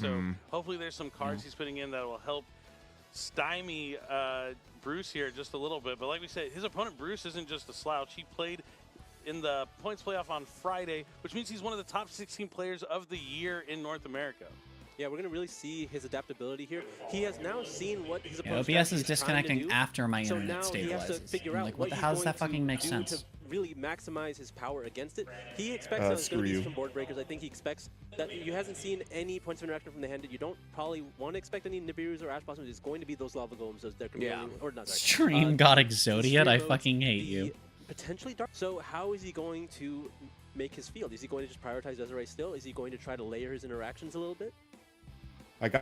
So hopefully there's some cards he's putting in that will help stymie Bruce here just a little bit. But like we said, his opponent Bruce isn't just a slouch. He played in the points playoff on Friday, which means he's one of the top 16 players of the year in North America. Yeah, we're going to really see his adaptability here. He has now seen what his opponent OBS is disconnecting after my internet stabilizes. So now he has to figure out like, what how does that fucking make do sense? to really maximize his power against it. He expects that it's going to be some board breakers. I think he expects that you hasn't seen any points of interaction from the hand. You don't probably want to expect any Nibirus or Ash Blossoms. It's going to be those Lava Golems. Those they're or not. Stream got Exodiate. I fucking hate you. Potentially dark. So how is he going to make his field? Is he going to just prioritize Desiree still? Is he going to try to layer his interactions a little bit?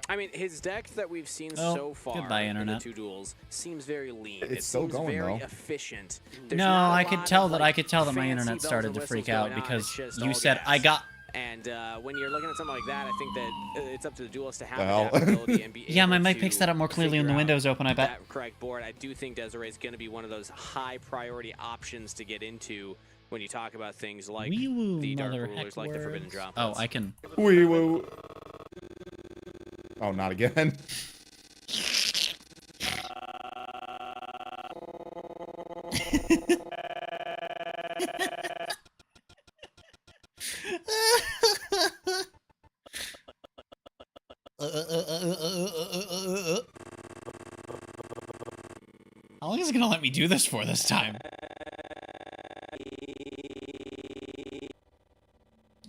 I mean, his deck that we've seen so far in the 2 duels seems very lean. It seems very efficient. No, I could tell that my internet started to freak out because you said I got. And when you're looking at something like that, I think that it's up to the duelist to have that ability and be able yeah, my mic picks that up more clearly when the window's open, I bet. That correct board. I do think Desiree is going to be one of those high priority options to get into when you talk about things like the Dark Rulers, like the Forbidden Drop. Oh, I can. Wee woo. Oh, not again. How long is it gonna let me do this for this time?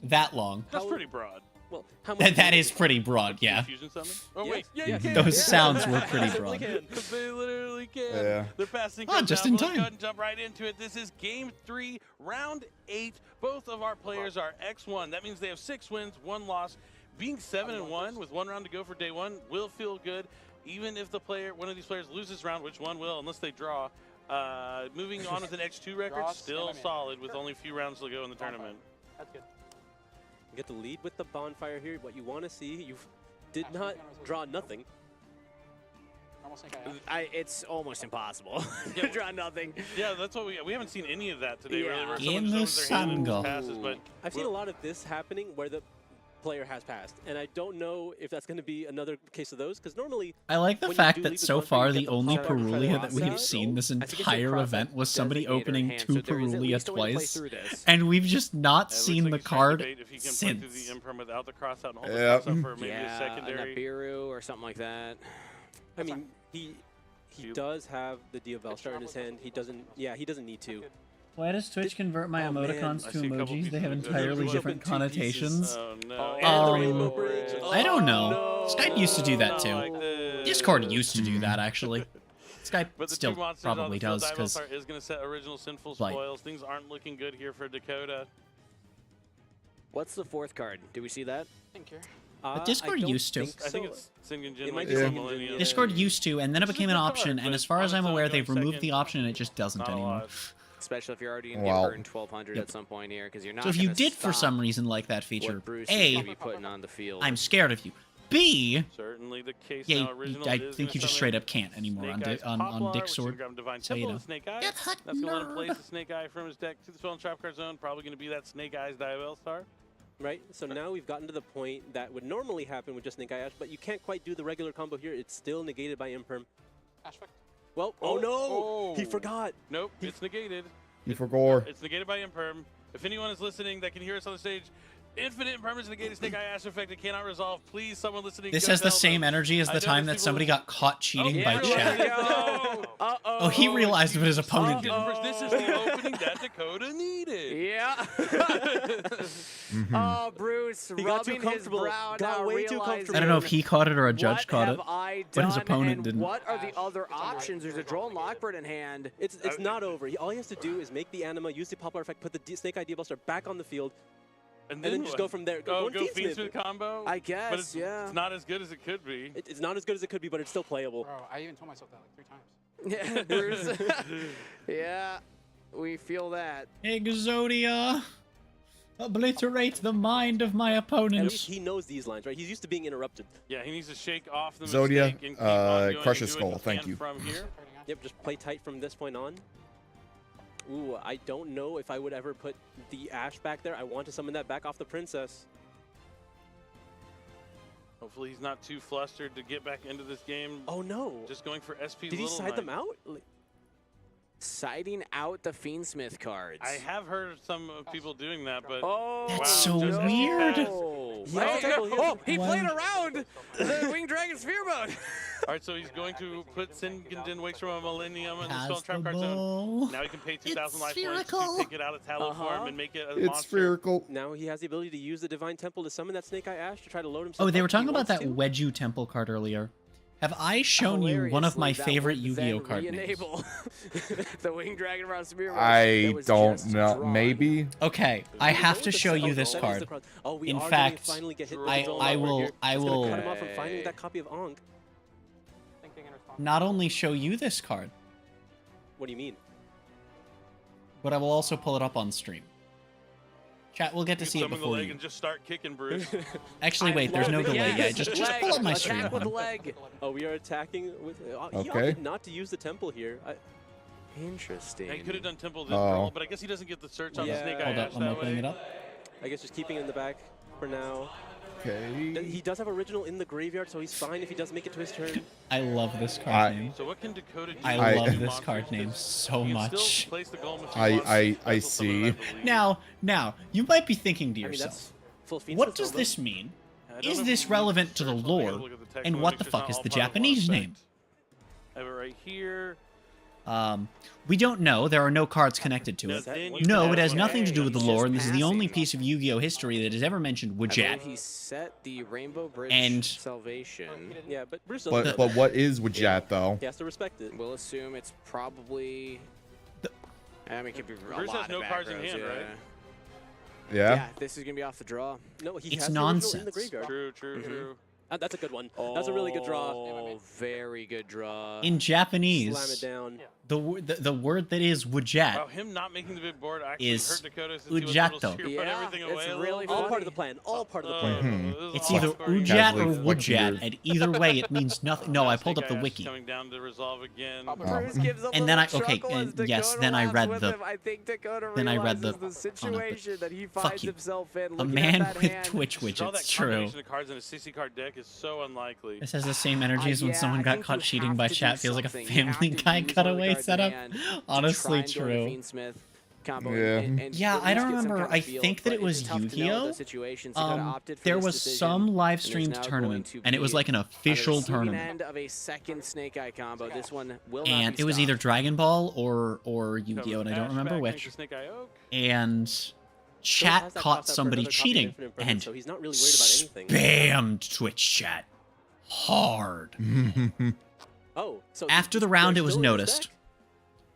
That long. That's pretty broad. Well, how much that is pretty broad, yeah. Fusion summon? Oh wait, Those sounds were pretty broad. They literally can. Yeah. They're passing. Just in time. Let's go ahead and jump right into it. This is Game 3, Round 8. Both of our players are X1. That means they have 6 wins, 1 loss. Being 7-1 with 1 round to go for day 1 will feel good, even if one of these players loses round, which one will, unless they draw. Moving on with an X2 record, still solid with only a few rounds to go in the tournament. That's good. You get the lead with the bonfire here. What you want to see, you did not draw nothing. It's almost impossible to draw nothing. Yeah, that's what we haven't seen any of that today. Yeah. Really, where In someone the shows their hand and Sango. passes, but I've seen a lot of this happening where the player has passed, and I don't know if that's going to be another case of those, because normally I like the when fact you do that leave so with bonfire, far you get the only power of Perulia that cross we've out. seen this I think it's a entire cross event out was somebody designator opening hand, 2 so there is at Perulia least a way to play twice, through this. and we've just not it looks seen like the he's trying to card debate if he can play through since. the imperm without the cross out and hold Yep. the cross out for maybe a Yeah, secondary. a Nibiru or something like that. I mean, he does have the Diavel star in his hand. He doesn't. Yeah, he doesn't need to. Why does Twitch convert my Oh, man. emoticons I to see a couple emojis? They have pieces of entirely it. different Two pieces. connotations. Oh no! And the Um, rainbow bridge. I don't know. No. Skype used to do that too. Not like this. Discord used to do that actually. Skype But the still two monsters probably on the field, does because Diablo is going to set original sinful like- spoils. Things aren't looking good here for Dakota. What's the 4th card? Do we see that? Discord I don't used to. think I think so. it's Singen Jin. It might like be the Singen Millennium. Jin, Discord used to, and then it Which is became a an good option. card, And but as far as I'm on its aware, own, they've going removed the second, option, and it just doesn't not a anymore. lot. Especially if you're already going to Wow. get earned 1200 at some point here, because you're not So if you gonna did for stop some reason like that feature, what Bruce is A, gonna be putting on the field. I'm scared of you. B, Certainly the case yeah, now. Original I is think gonna you just summon straight up can't anymore Snake Eyes on Poplar, Dick which is Sword. gonna grab Divine So, you Temple know. and Snake Eyes. Get hot, That's going to let him nerd. place the Snake Eye from his deck to the spell and trap card zone. Probably going to be that Snake Eyes Diabell Star. Right. So now we've gotten to the point that would normally happen with just Snake Eye Ash, but you can't quite do the regular combo here. It's still negated by Imperm. Well, oh no! Oh. He forgot. Nope, it's negated. You forgot. It's negated by Imperm. If anyone is listening that can hear us on the stage, Infinite Impermanence negated Snake Eye Ash effect. It cannot resolve. Please, someone listening. This go has the tell same them. energy as I the know time there's that people somebody who- got caught cheating by yeah, chat. no. Oh, he realized what his opponent did. This is the opening that Dakota needed. Yeah. Oh, Bruce, He got too rubbing his comfortable. brow Got now, way too realizing, comfortable. I don't know if he caught it or a judge what caught have it, I but his done, opponent and didn't. What are the other options? There's a Drone Lockbird in hand. It's not over. All he has to do is make the anima, use the Poplar effect, put the Snake Eye Diavel Star back on the field, and then just what? go from there. Go Fiend Fiend Smith. Smith combo? I guess, but it's, yeah. It's not as good as it could be. It's not as good as it could be, but it's still playable. Bro, I even told myself that like 3 times. Yeah, Bruce. Yeah, we feel that. Exodia, obliterate the mind of my At opponents. least he knows these lines, right? He's used to being interrupted. Yeah, he needs to shake off the Zodia, mistake and keep on going crush and his do what skull. he Thank can you. From here. Yep, just play tight from this point on. Ooh, I don't know if I would ever put the Ash back there. I want to summon that back off the Princess. Hopefully he's not too flustered to get back into this game. Oh no! Just going for SP. Did he side them out? Siding out the Fiendsmith cards. I have heard some people doing that, but That's so weird. He played around the Winged Dragon Sphere mode. All right, so he's going to put Singendin Wakes from a Millennium in the Has Spell Trap the card ball. zone. Now he can pay 2,000 life points spherical. to take it out of Tallow form and make it a It's monster. spherical. Now he has the ability to use the Divine Temple to summon that Snake Eye Ash to try to load himself. Oh, they up were if he talking about wants that to. YGO Temple card earlier. Have I shown you one of my Hilariously, that favorite would Yu-Gi-Oh then card names? re-enable the Winged Dragon around Sphere mode I that was don't just know. drawn. Maybe. Okay, I have to show you this card. Oh, we In are fact, gonna finally get hit with I the will It's gonna cut him off Okay. from finding that copy of Ankh. Thinking in response. not only show you this card, What do you mean? but I will also pull it up on stream. Chat, we'll get to You see it summon the before leg you. and just start kicking, Bruce. Actually, wait, there's no delay yet. Just Leg, pull up my attack stream. with hold the on. leg. Oh, we are attacking with. He Okay. opted not to use the temple here. Interesting. He could have done Temple this Oh. roll, but I guess he doesn't get the search on the Yeah. Snake Eye Hold Ash up, I'm that opening way. it up. I guess just keeping it in the back for now. Okay. He does have original in the graveyard, so he's fine if he does make it to his turn. I love this card name. So what can Dakota do? I with love two this monsters? card name so You can much. still place the golem if you I- want to I special summon see. it, I believe. Now, you might be thinking to I mean, yourself, that's full feat. what does this mean? I don't Is know if this you relevant need to the search. I'll take a lore? look at the text And to what make the sure it's fuck not is all the part of one Japanese effect. name? I have it right here. We don't know. There are no cards connected to Now, it. then you No, can it has have nothing to do with the He's lore, just and this is the only passing. piece of Yu-Gi-Oh history that has ever mentioned I believe Wujat. he set the Rainbow Bridge And- Salvation. Yeah, but Bruce doesn't. But what is Wujat though? He has to respect it. We'll assume it's probably. I mean, it could be a Bruce lot has no of cards in macros, hand, yeah. right? Yeah. This is gonna be off the draw. No, he It's has the original in the nonsense. graveyard. True, true, true. That's a good one. That's a really good draw. Oh, very good draw. In Slam it Japanese, down. the word that is Wujat Wow, him not making the big board actually Is hurt Dakota since he was able to Ujato. put Yeah, everything it's away a really little All bit. part of the plan. All part of the plan. Mhm. This is It's all either scoring. Ujat or Casually flicking Wujat, your- and either way it means nothing. No, I pulled up Snake the Eye Ash wiki. Coming down to resolve again. Bruce gives a And then little I- okay, chuckle as and yes, Dakota then I laughs read with the- him. I think Dakota then I read realizes the- the situation that he fuck finds you. himself in. A Looking man at that with hand. Twitch Just draw that widgets. True. combination of cards in a CC card deck is so unlikely. This has the same energy as when Yeah, someone I got think caught you cheating have by to do chat. Feels like a something. You have Family to Guy use one of the cutaway cards in setup. hand to Honestly, try and go to true. Fiendsmith combo Yeah. and Yeah, at I don't least get some remember. kind of I feel, think that but it was it's tough to know Yu-Gi-Oh. those situations. He coulda opted for There this was decision, some live and is streamed now going tournament, to and it be was like an on the official receiving tournament. end of a second Snake Eye combo. This one will not And be it was either stopped. Dragon Ball or Yu-Gi-Oh, and I don't Ash remember back, which. thanks to Snake Eye Oak. And Still chat has that caught cost out for somebody another copy of cheating Infinite Impermanence, and so he's not really worried about anything. spammed Twitch chat hard. Oh, so After the they're round, it was still in his noticed, deck?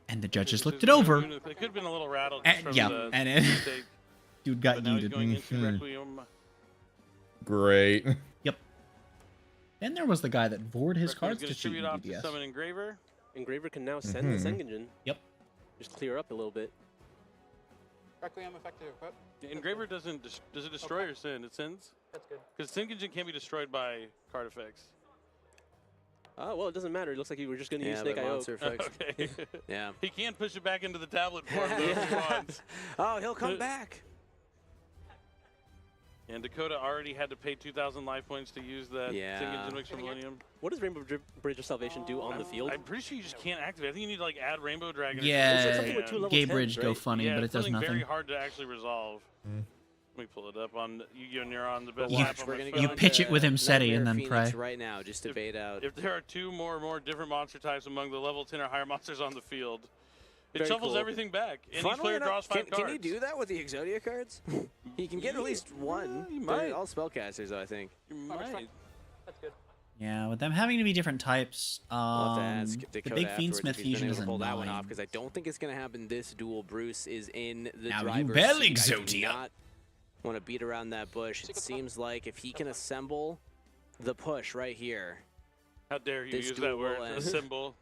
and the judges This looked is it over. It could have been a little rattled And- from yeah, the and it- mistake, Dude got but now he's yeeted. going into Mhm. Requiem. Great. Yep. Then there was the guy that vored his Requiem's cards gonna to cheat distribute in off to BBS. summon Engraver. Engraver can now send the Sengenjin. Yep. Just clear up a little bit. Requiem effective equip. Engraver does it destroy or send? It sends? That's good. Because Sinkinjin can't be destroyed by card effects. Oh, well, it doesn't matter. It looks like you were just going to use Yeah, Snake the Eye Oak. monster effects. Okay. Yeah. He can't push it back into the tablet form though if he wants. Oh, he'll come back. And Dakota already had to pay 2,000 life points to use that Yeah. Sinkinjin Wix from Millennium. What does Rainbow Bridge of Salvation do on the field? I'm pretty sure you just can't activate. I think you need to like add Rainbow Dragon. Yeah, something with two level Gay 10s, Bridge go right? funny, Yeah, but it it's does something very nothing. hard to actually resolve. Let me pull it up on Yu-Gi-Oh! Neuron, the best You- app on We're my gonna phone. You go pitch it into with him SETI and Nightmare then Phoenix pray. right now, just to bait out. If there are two more or more different monster types among the level 10 or higher monsters on the field, it Very shuffles cool. everything back, and each Funnily player enough, draws 5 cards. Can he do that with the Exodia cards? He can get at least one. he They're might. all spellcasters, though, I think. You Oh, that's might. fine. That's good. Yeah, with them having to be different types, We'll have to ask the Dakota big afterwards if Fiendsmith he's been fusion able is to pull that one off, annoying. because I don't think it's going to happen this duel. Bruce is in the Now you driver's bell, seat. I do Exodia. not want to beat around that bush. It seems like if he can assemble the push right here, How dare you This use duel that word, will a end. symbol.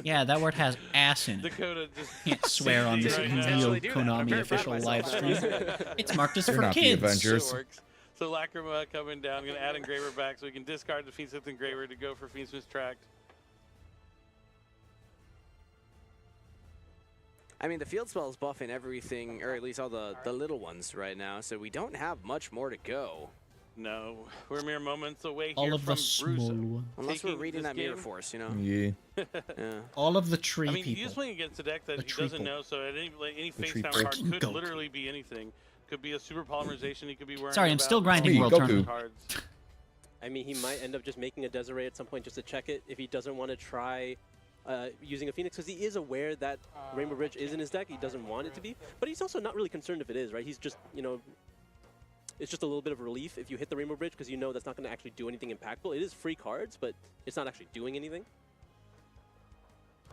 Yeah, that word has ass in it. Dakota just Can't swear on this Right Yu-Gi-Oh! now. do that. I'm Konami very proud of official myself live now. stream. It's marked as You're for not the kids. Avengers. Still works. So Lacrima coming down, gonna add Engraver back so we can discard the Fiendsmith Engraver to go for Fiendsmith Tract. I mean, the field spell is buffing everything, or at least all the little ones right now, so we don't have much more to go. No, we're mere moments away here All of from the Bruce. small ones. Unless we're taking reading this that mirror game. force, you know. Yeah. Yeah. All of the tree I mean, people. he's playing against a deck that The he doesn't treeple. know, so at any The face down treeple. card could Goku. literally be anything. Could be a super polymerization he could be wearing. Sorry, I'm still grinding Hey, World Goku. Tournament. Cards. I mean, he might end up just making a Desiree at some point just to check it if he doesn't want to try using a Phoenix, because he is aware that Rainbow Bridge is in his deck. He doesn't want it to be, but he's also not really concerned if it is, right? He's just, you know, it's just a little bit of relief if you hit the Rainbow Bridge, because you know that's not going to actually do anything impactful. It is free cards, but it's not actually doing anything.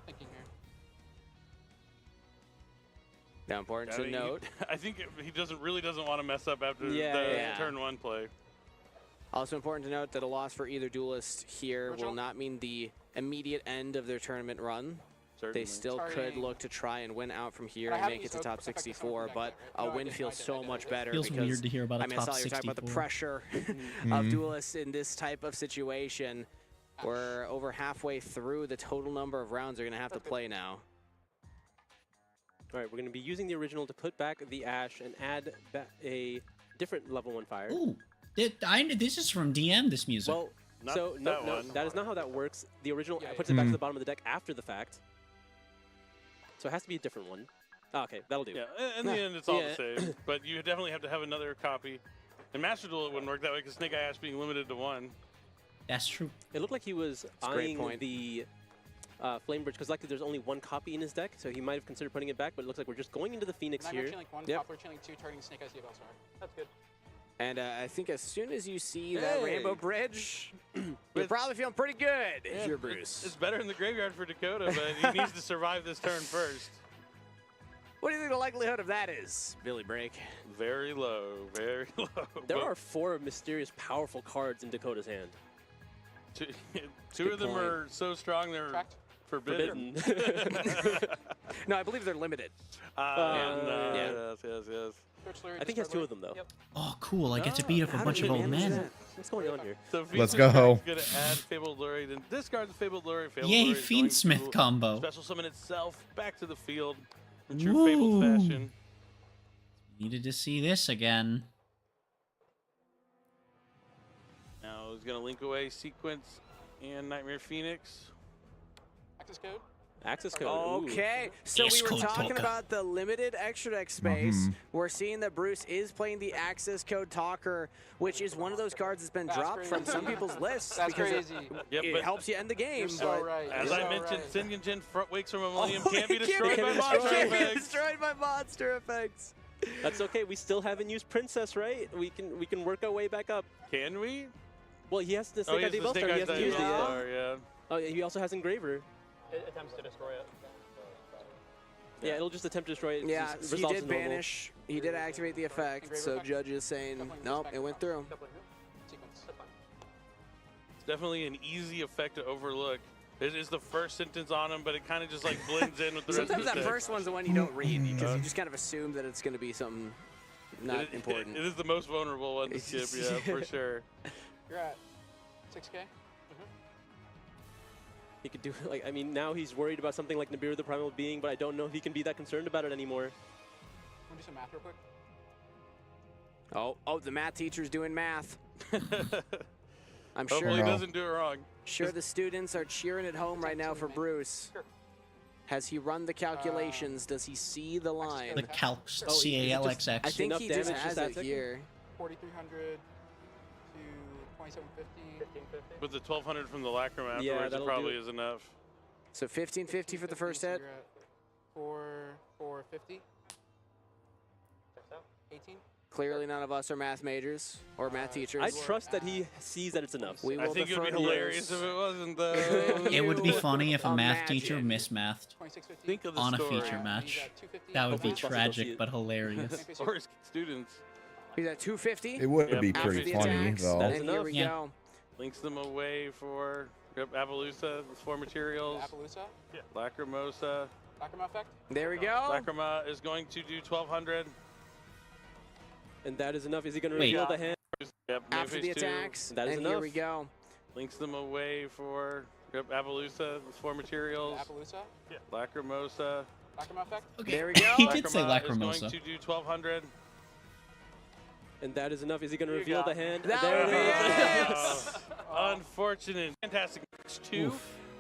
Thinking here. Now, important to note. I think he really doesn't want to mess up after Yeah. turn 1 play. Also important to note that a loss for either duelist here will not mean the immediate end of their tournament run. Certainly. They still could look to try and win out from here But I and haven't make it to used top Effect of 64, Summer but Deck, a right? win No, I feels did, so I did. much better Feels because weird to hear about a I mean, I top saw you talk about the 64. pressure of duelists in this type of situation. We're over halfway through the total number of rounds they're going to have to play now. All right, we're going to be using the original to put back the Ash and add a different level 1 fire. Ooh, this is from DM, this music. Well, Not so that no, one. that is not how that works. The original Yeah, puts it back to the bottom of the deck after the fact. So it has to be a different one. Oh, okay, that'll do. Yeah, in the end, it's all the same. But you definitely have to have another copy. In Master Duel, it wouldn't work that way because Snake Eye Ash being limited to 1. That's true. It looked like he was a great eyeing point. the Flame Bridge, because likely there's only 1 copy in his deck, so he might have considered putting it back, but it looks like we're just going into the Phoenix And I'm here. chilling 1, Yep. Poplar chilling 2, targeting Snake Eyes Veilstar. That's good. And I think as soon as you see that Rainbow Bridge, you're probably feeling pretty good if you're Bruce. It's better in the graveyard for Dakota, but he needs to survive this turn first. What do you think the likelihood of that is, Billy Break? Very low, very low. There But are 4 mysterious, powerful cards in Dakota's hand. two of them point. are so strong they're Tracked. forbidden. No, I believe they're limited. No, yes. Search Lurid, I think he has Discard 2 of them, though. Yep. Oh, cool. I get to beat up a How bunch did of they old manage men. that? What's going on here? So Let's Fiendsmith go. is going to add Fabled Lure, then discard the Fabled Lure. Fabled Yay, Lure is going Fiendsmith to combo. Special summon itself back to the field in true Fabled Woo. fashion. Needed to see this again. Now he's going to link away Sequence and Nightmare Phoenix. Access code. Access code. Ooh. Okay, so Yes, we were code talking talker. about the limited extra deck space. We're seeing that Bruce is playing the Access Code Talker, which is one of those cards that's been That's dropped from crazy. some people's lists That's because crazy. Yep, it but helps you end the game. You're so but right. as You're I so mentioned, right. Singenjin Front Wakes from a Millennium Oh, can't be it destroyed by monster can't be effects. destroyed by monster effects. That's okay. We still haven't used Princess, right? We can work our way back up. Can we? Well, he has the Oh, Snake he Eye has the Veilstar. Snake He Eyes hasn't used it yet. Veilstar, yeah. Oh, yeah, he also has Engraver. It attempts to destroy it. Yeah, it'll just attempt to destroy it. Yeah, Just he resolves did to normal. banish. He did activate the effect. Engraver So effect? judge is saying, Definitely nope, respect it went that. through. Definitely. Sequence. That's fine. It's definitely an easy effect to overlook. It is the first sentence on him, but it kind of just like blends in with the rest Sometimes of the that text. first one's the one you don't read because you just kind of assume that it's going to be something not important. It is the most vulnerable one to skip, yeah, for sure. You're at 6K. He could do like I mean now he's worried about something like Nibiru the Primal Being, but I don't know if he can be that concerned about it anymore. Want to do some math real quick? Oh, the math teacher's doing math. I'm Hopefully sure. he No. doesn't do it wrong. Sure, the students are cheering at home right now for Bruce. Sure. Has he run the calculations? Does he see the line? The calcs, Oh, he just- CALXX. I think enough he just damage has just it that here. 4,300 to 2,750. 1550. With the 1200 from the Lacrima Yeah, afterwards, it that'll probably do it. is enough. So 1550 for the first hit. You're at 450. Checks out. 18. Clearly, none of us are math majors or math teachers. I trust that he sees that it's enough. We I will think it would defer be to hilarious Bruce. if it wasn't, though. It would be funny if a math Imagine. teacher mismathed 2650. Think of the on a story. feature He's match. at 250. That would be Hopefully, tragic it. but hilarious. Or his students. He's at 250 It would Yep. be After pretty the funny, attacks. though. That's And here we enough. Yeah. go. Links them away for Appaloosa, 4 materials. Appaloosa. Lacrimosa. Lacrima effect. There we go. Lacrima is going to do 1200. And that is enough. Is he going to Wait. reveal the hand? Yep, After phase the 2. attacks. That is and here enough. we go. Links them away for Appaloosa, 4 materials. Appaloosa. Lacrimosa. Lacrima effect. Okay. There we go. He did say Lacrima is Lacrimosa. going to do 1200. And that is enough. Is he going to reveal the hand? That There would it be is. Unfortunate. Fantastic match 2.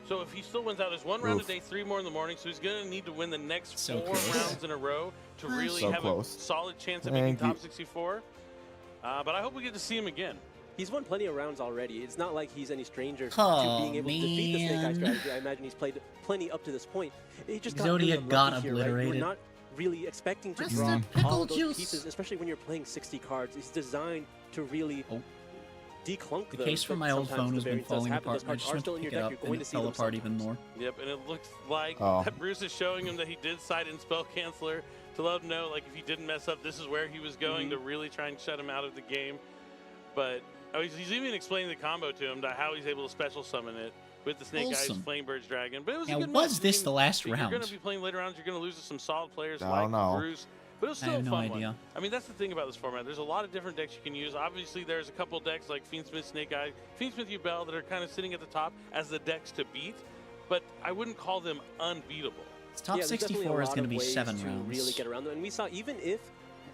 So if he still wins out, there's one round of day 3 more in the morning, so he's going to need to win the next 4 rounds in a row to really have a solid chance of making top 64. But I hope we get to see him again. He's won plenty of rounds already. It's not like he's any stranger to being able to defeat the Snake Eye strategy. I imagine he's played plenty up to this point. He just got really unlucky here, right? We're not really expecting to draw all of those pieces, especially when you're playing 60 cards. It's designed to really declunk them. The case for my old phone has been falling apart, and I just went to pick it up, and it fell apart even more. Yep, and it looks like that Bruce is showing him that he did side in Spell Canceller to let him know, like, if he didn't mess up, this is where he was going to really try and shut him out of the game. But he's even explaining the combo to him, to how he's able to special summon it with the Snake Eyes Flamebird's Dragon. But it was a good match. Was this the last round? You're going to be playing later rounds. You're going to lose to some solid players like Bruce. But it was still I have a no fun idea. one. I mean, that's the thing about this format. There's a lot of different decks you can use. Obviously, there's a couple decks like Fiendsmith, Snake Eye, Fiendsmith, Yubel that are kind of sitting at the top as the decks to beat. But I wouldn't call them unbeatable. Top 64 is going to be 7 rounds. Really get around them. And we saw, even if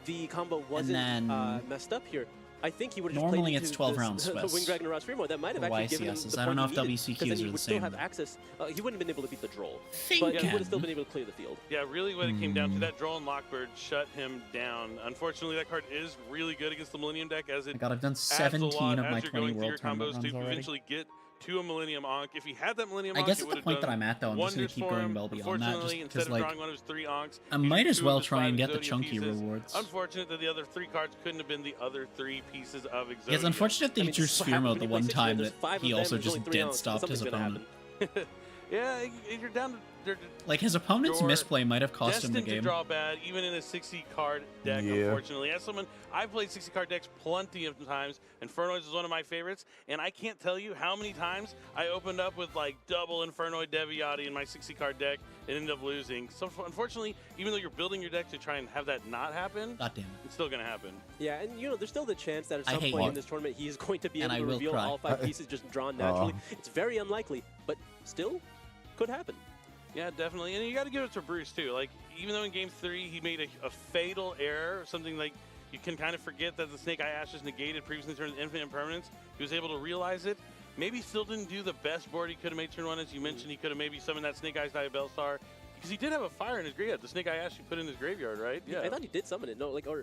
the combo wasn't messed up here, I think he would have normally played it's 12 rounds the Wing Dragon Ross Fremont. That might have actually given him the I don't know if point he WCQs needed, are the would same. still have access. He wouldn't have been able to beat the Droll, but he would have still been able to clear the field. Yeah, really what it came down to, that Droll and Lockbird shut him down. Unfortunately, that card is really good against the Millennium deck, as it I've done 17 of my 20 World Tournament runs to already. eventually get to a Millennium Ankh. If he had that Millennium I Ankh, guess at the point that I'm at, though, I'm just going to keep going well beyond that, just because, like, one of his 3 Ankhs, I might as well try and get the chunky rewards. Unfortunate that the other 3 cards couldn't have been the other 3 pieces of Exodia. It's unfortunate that he drew Sphere Mode the one time that he also just dead stopped his opponent. Yeah, you're down to... Like, his opponent's misplay might have cost him the destined game. to draw bad, even in a 60-card deck, unfortunately. As someone, I've played 60-card decks plenty of times, Infernoids is one of my favorites, and I can't tell you how many times I opened up with, like, double Infernoid Deviati in my 60-card deck and ended up losing. So, unfortunately, even though you're building your deck to try and have that not happen, God damn it. It's still going to happen. Yeah, and, you know, there's still the chance that at some point in this tournament he is going to be able to reveal all 5 pieces just drawn naturally. It's very unlikely, but still could happen. Yeah, definitely. And you got to give it to Bruce, too. Like, even though in Game 3 he made a fatal error, something like you can kind of forget that the Snake Eye Ash is negated, previously turned into Infinite Impermanence. He was able to realize it. Maybe still didn't do the best board he could have made turn 1. As you mentioned, he could have maybe summoned that Snake Eyes Diabellstar. Because he did have a fire in his graveyard. The Snake Eye Ash he put in his graveyard, right? Yeah. I thought he did summon it. No, like, or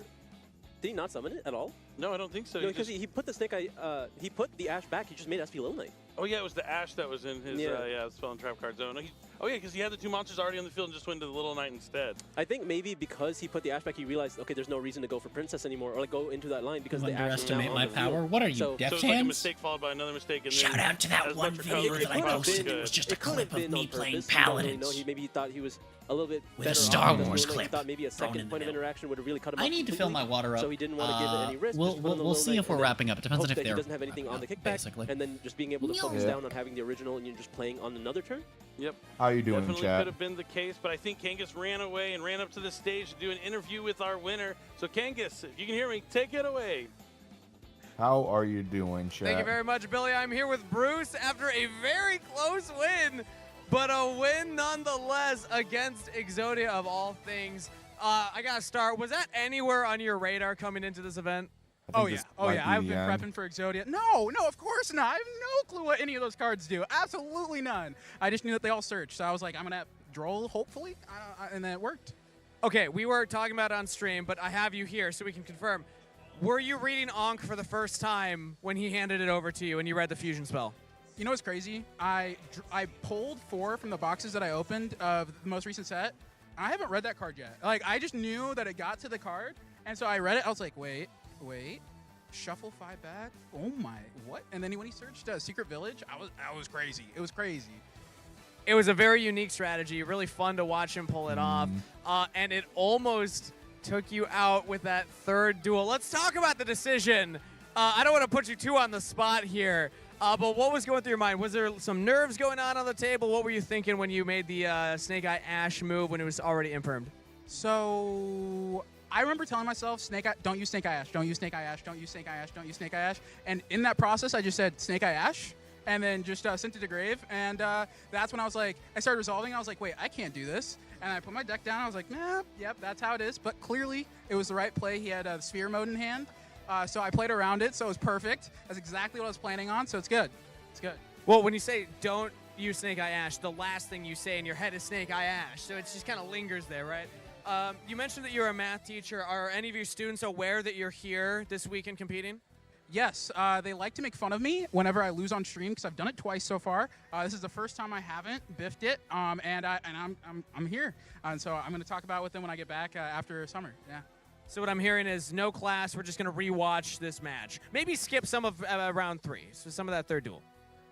did he not summon it at all? No, I don't think so. No, because he put the Snake Eye, he put the Ash back. He just made SP Little Knight. Oh, yeah, it was the Ash that was in his Spell and Trap card zone. Oh, yeah, because he had the 2 monsters already on the field and just went to the Little Knight instead. I think maybe because he put the Ash back, he realized, okay, there's no reason to go for Princess anymore or like go into that line because the Ash underestimate my power. What are you, Death So it's like a mistake followed by another mistake. And shout out to that one video that I posted. It was just a clip of me playing Paladins. Maybe he thought he was a little bit with a Star Wars clip. He thought maybe a second point of interaction would have really cut him off. I need to fill my water up. So he didn't want to give it any risk. We'll see if we're wrapping up. It depends on if he doesn't have anything on the kickback, basically. And then just being able to focus down on having the original and you're just playing on another turn. Yep. How you doing, Definitely chat? could have been the case, but I think Kangas ran away and ran up to the stage to do an interview with our winner. So Kangas, if you can hear me, take it away. How are you doing, chat? Thank you very much, Billy. I'm here with Bruce after a very close win, but a win nonetheless against Exodia of all things. I gotta start. Was that anywhere on your radar coming into this event? Oh yeah, I've been prepping for Exodia. No, of course not. I have no clue what any of those cards do. Absolutely none. I just knew that they all searched, so I was like, I'm gonna Droll, hopefully, and then it worked. Okay, we were talking about it on stream, but I have you here so we can confirm. Were you reading Ankh for the first time when he handed it over to you and you read the fusion spell? You know what's crazy? I pulled 4 from the boxes that I opened of the most recent set. I haven't read that card yet. Like, I just knew that it got to the card, and so I read it. I was like, wait, shuffle 5 back. Oh my, what? And then when he searched Secret Village, I was crazy. It was crazy. It was a very unique strategy. Really fun to watch him pull it off, and it almost took you out with that 3rd duel. Let's talk about the decision. I don't want to put you too on the spot here, but what was going through your mind? Was there some nerves going on the table? What were you thinking when you made the Snake Eye Ash move when it was already impermed? So I remember telling myself, don't use Snake Eye Ash, don't use Snake Eye Ash, don't use Snake Eye Ash, don't use Snake Eye Ash. And in that process, I just said Snake Eye Ash, and then just sent it to grave. And that's when I was like, I started resolving. I was like, wait, I can't do this. And I put my deck down. I was like, nah, yep, that's how it is. But clearly, it was the right play. He had Sphere Mode in hand. So I played around it, so it was perfect. That's exactly what I was planning on, so it's good. It's good. Well, when you say don't use Snake Eye Ash, the last thing you say in your head is Snake Eye Ash, so it just kind of lingers there, right? You mentioned that you're a math teacher. Are any of your students aware that you're here this weekend competing? Yes, they like to make fun of me whenever I lose on stream because I've done it twice so far. This is the first time I haven't biffed it, and I'm here, and so I'm going to talk about it with them when I get back after summer. Yeah. So what I'm hearing is no class. We're just going to rewatch this match. Maybe skip some of round 3, so some of that third duel.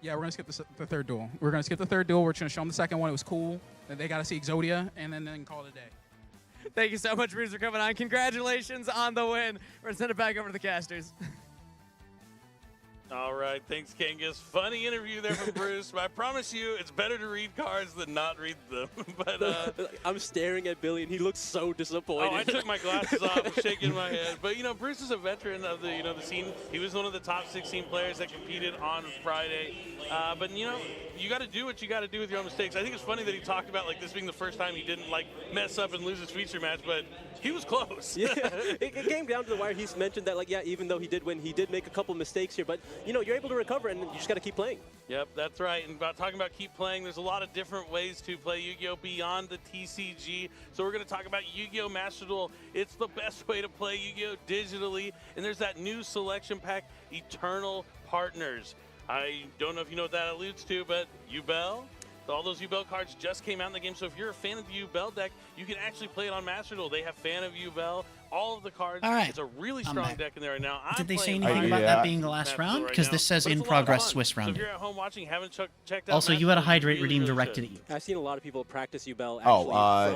Yeah, we're going to skip the third duel. We're going to skip the third duel. We're just going to show them the second one. It was cool. They got to see Exodia, and then call it a day. Thank you so much, Bruce, for coming on. Congratulations on the win. We're going to send it back over to the casters. All right, thanks, Kangas. Funny interview there from Bruce. But I promise you, it's better to read cards than not read them. But I'm staring at Billy, and he looks so disappointed. Oh, I took my glasses off, I'm shaking my head. But Bruce is a veteran of the scene. He was one of the top 16 players that competed on Friday. But you got to do what you got to do with your own mistakes. I think it's funny that he talked about this being the first time he didn't mess up and lose his feature match, but he was close. Yeah, it came down to the wire. He's mentioned that even though he did win, he did make a couple mistakes here, but you're able to recover, and you just got to keep playing. Yep, that's right. And talking about keep playing, there's a lot of different ways to play Yu-Gi-Oh! Beyond the TCG. So we're going to talk about Yu-Gi-Oh! Master Duel. It's the best way to play Yu-Gi-Oh! Digitally. And there's that new selection pack, Eternal Partners. I don't know if you know what that alludes to, but Yubel, all those Yubel cards just came out in the game. So if you're a fan of the Yubel deck, you can actually play it on Master Duel. They have Fan of Yubel, all of the cards. All right. It's a really strong deck in there right now. Did they say anything about that being the last round? Because this says in progress Swiss round. So if you're at home watching, haven't checked out also, you had a hydrate redeem directed at you. I've seen a lot of people practice Yubel.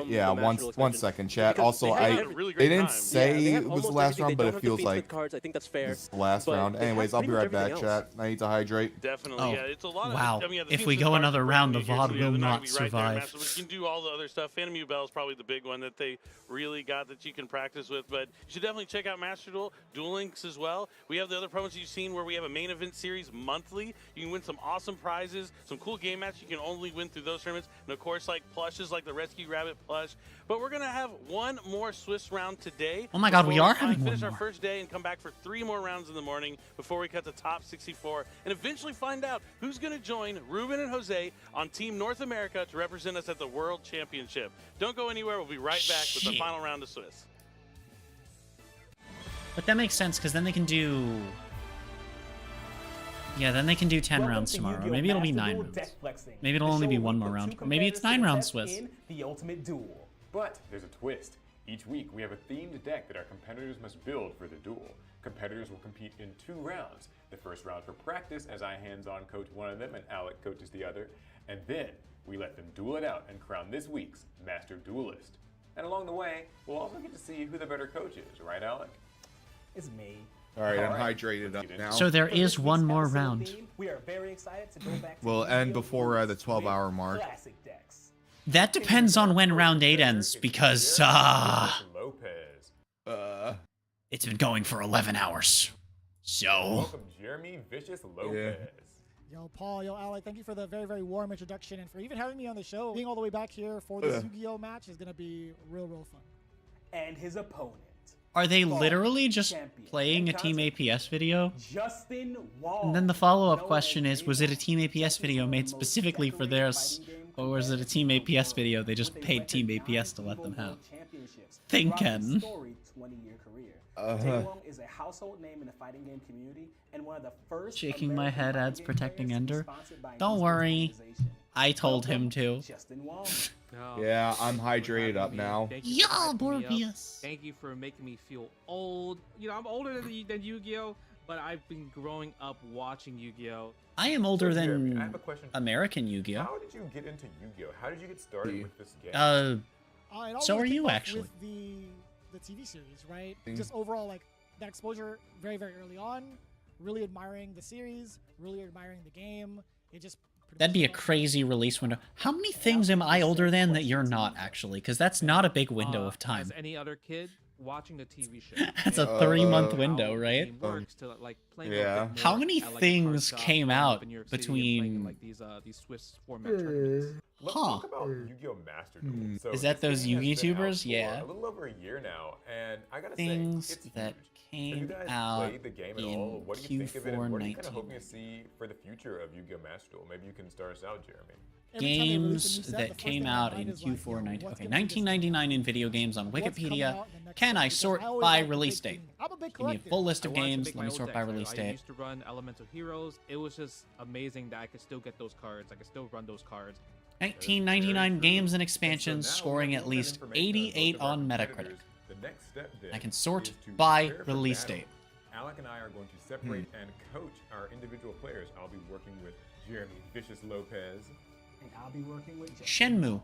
Yeah, one second, chat. Also, they didn't say it was the last round, but it feels like cards. I think that's fair. It's the last round. Anyways, I'll be right back, chat. I need to hydrate. Definitely, yeah. It's a lot of. Wow. I mean, if we go another round, the VOD will not survive. We can do all the other stuff. Phantom Yubel is probably the big one that they really got that you can practice with, but you should definitely check out Master Duel, Duel Links as well. We have the other promos you've seen where we have a main event series monthly. You can win some awesome prizes, some cool game matches you can only win through those tournaments, and of course plushes like the Rescue Rabbit plush. But we're gonna have one more Swiss round today. Oh my God, we are having one finish more. Our first day and come back for 3 more rounds in the morning before we cut the top 64 and eventually find out who's gonna join Ruben and Jose on Team North America to represent us at the World Championship. Don't go anywhere. We'll be right back with the final round of Swiss. But that makes sense, because then they can do... Yeah, then they can do 10 rounds tomorrow. Maybe it'll be 9 rounds. Maybe it'll only be 1 more round. Maybe it's 9 rounds Swiss. The ultimate duel. But there's a twist. Each week, we have a themed deck that our competitors must build for the duel. Competitors will compete in 2 rounds. The first round for practice, as I hands-on coach one of them and Alec coaches the other. And then, we let them duel it out and crown this week's Master Duelist. And along the way, we'll also get to see who the better coach is, right, Alec? It's me. All right, I'm hydrated up now. So there is 1 more round. We are very excited to go back to We'll end before the 12-hour mark. classic decks. That depends on when round 8 ends, because, Lopez. it's been going for 11 hours. So... Welcome, Jeremy Vicious Lopez. Yo, Paul, yo, Alec, thank you for the very, very warm introduction and for even having me on the show. Being all the way back here for this Yu-Gi-Oh! Match is going to be real, real fun. And his opponent. Are they literally just playing a Team APS video? Justin Wall. And then the follow-up question is, was it a Team APS video made specifically for theirs, or was it a Team APS video they just paid Team APS to let them have? Thinking. Is a household name in the fighting game community and one of the first Shaking my head adds protecting Ender. Don't worry. I told him to. Yeah, I'm hydrated up now. Yo, Morbius. Thank you for making me feel old. I'm older than Yu-Gi-Oh, but I've been growing up watching Yu-Gi-Oh. I am older than I have a question. American Yu-Gi-Oh. How did you get into Yu-Gi-Oh? How did you get started with this game? So are you actually? With the TV series, right? Just overall, that exposure very, very early on. Really admiring the series. Really admiring the game. It just. That'd be a crazy release window. How many things am I older than that you're not, actually? Because that's not a big window of time. As any other kid, watching the TV show. That's a 3-month window, right? Works to like playing yeah. How many things came out between like these Swiss format tournaments? Let's talk about Yu-Gi-Oh! Master Duel. So Is that those YouTubers? Yeah. A little over a year now, and I gotta things say, it's that huge. came Have you guys out played the game at in all? What do you think of it? And what are you kind of 19. hoping to see for the future of Yu-Gi-Oh! Master Duel? Maybe you can start us out, Jeremy. Games that came out in Q4 19. Okay, 1999 in video games on Wikipedia. Can I sort by release date? Give me a full list of games. Let me sort by release I date. used to run Elemental Heroes. It was just amazing that I could still get those cards. I could still run those cards. 1999 games and expansions, scoring at least 88 on Metacritic. The next step then I can sort is to by prepare for release battle. date. Alec and I are going to separate and coach our individual players. I'll be working with Jeremy Vicious Lopez. And I'll be working with Shenmue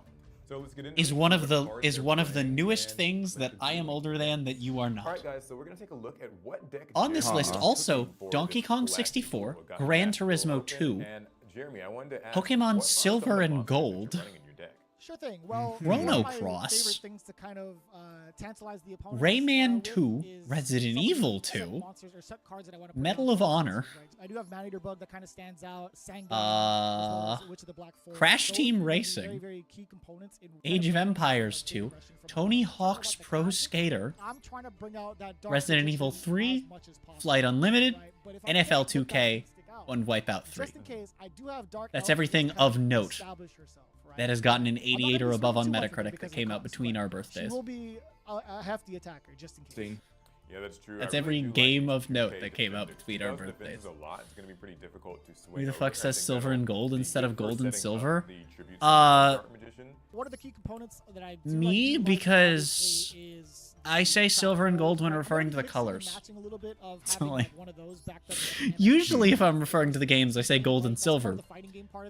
So let's get into is it. one of What the cards they're playing, newest and things that let's I am continue. older than that you are All not. right, guys. So we're gonna take a look at what deck. On this Jeremy list is also looking for Donkey this Kong Galactic 64, Duel. Got Gran Master Duel Turismo open, 2, and Jeremy, I wanted to ask, Pokemon what are some of Silver the and monsters that Gold. you're running in your deck? Sure thing. Well, Chrono one of my Cross, favorite things to kind of tantalize the opponent. Rayman 2, Resident Evil 2, Medal of Honor, I do have Man-Eater Bug that kind of stands out. Sangan, as well as Witch of the Black Forest. Crash Those Team are very, Racing, very key components in Age of Empires 2, Tony Hawk's Pro Skater, I'm trying to bring out that dark Resident magician Evil as 3, much as possible, Flight Unlimited, right? But if I NFL can't get that 2K, to stick out, and Wipeout 3. just in case, I do have Dark That's Elf everything to kind of note establish herself, right? that has gotten an I'm not 88 or gonna above spend on too much with it Metacritic because that came of out cost, between but our She birthdays. will be a hefty attacker, just in case. Yeah, that's true. That's I every really do game like of note 2K that came out defenders. between our Because defense birthdays. is a lot. It's going to be pretty difficult to swing Who the over. fuck I says think silver that'll and gold be instead good of for gold and setting up silver? the tribute to Dark Magician. One of the key components that I do Me, like because obviously, is I say silver and gold when referring to the mixing and colors. matching a little bit of So, having, like, one of those backed up with an usually if I'm referring to the games, I say gold and silver.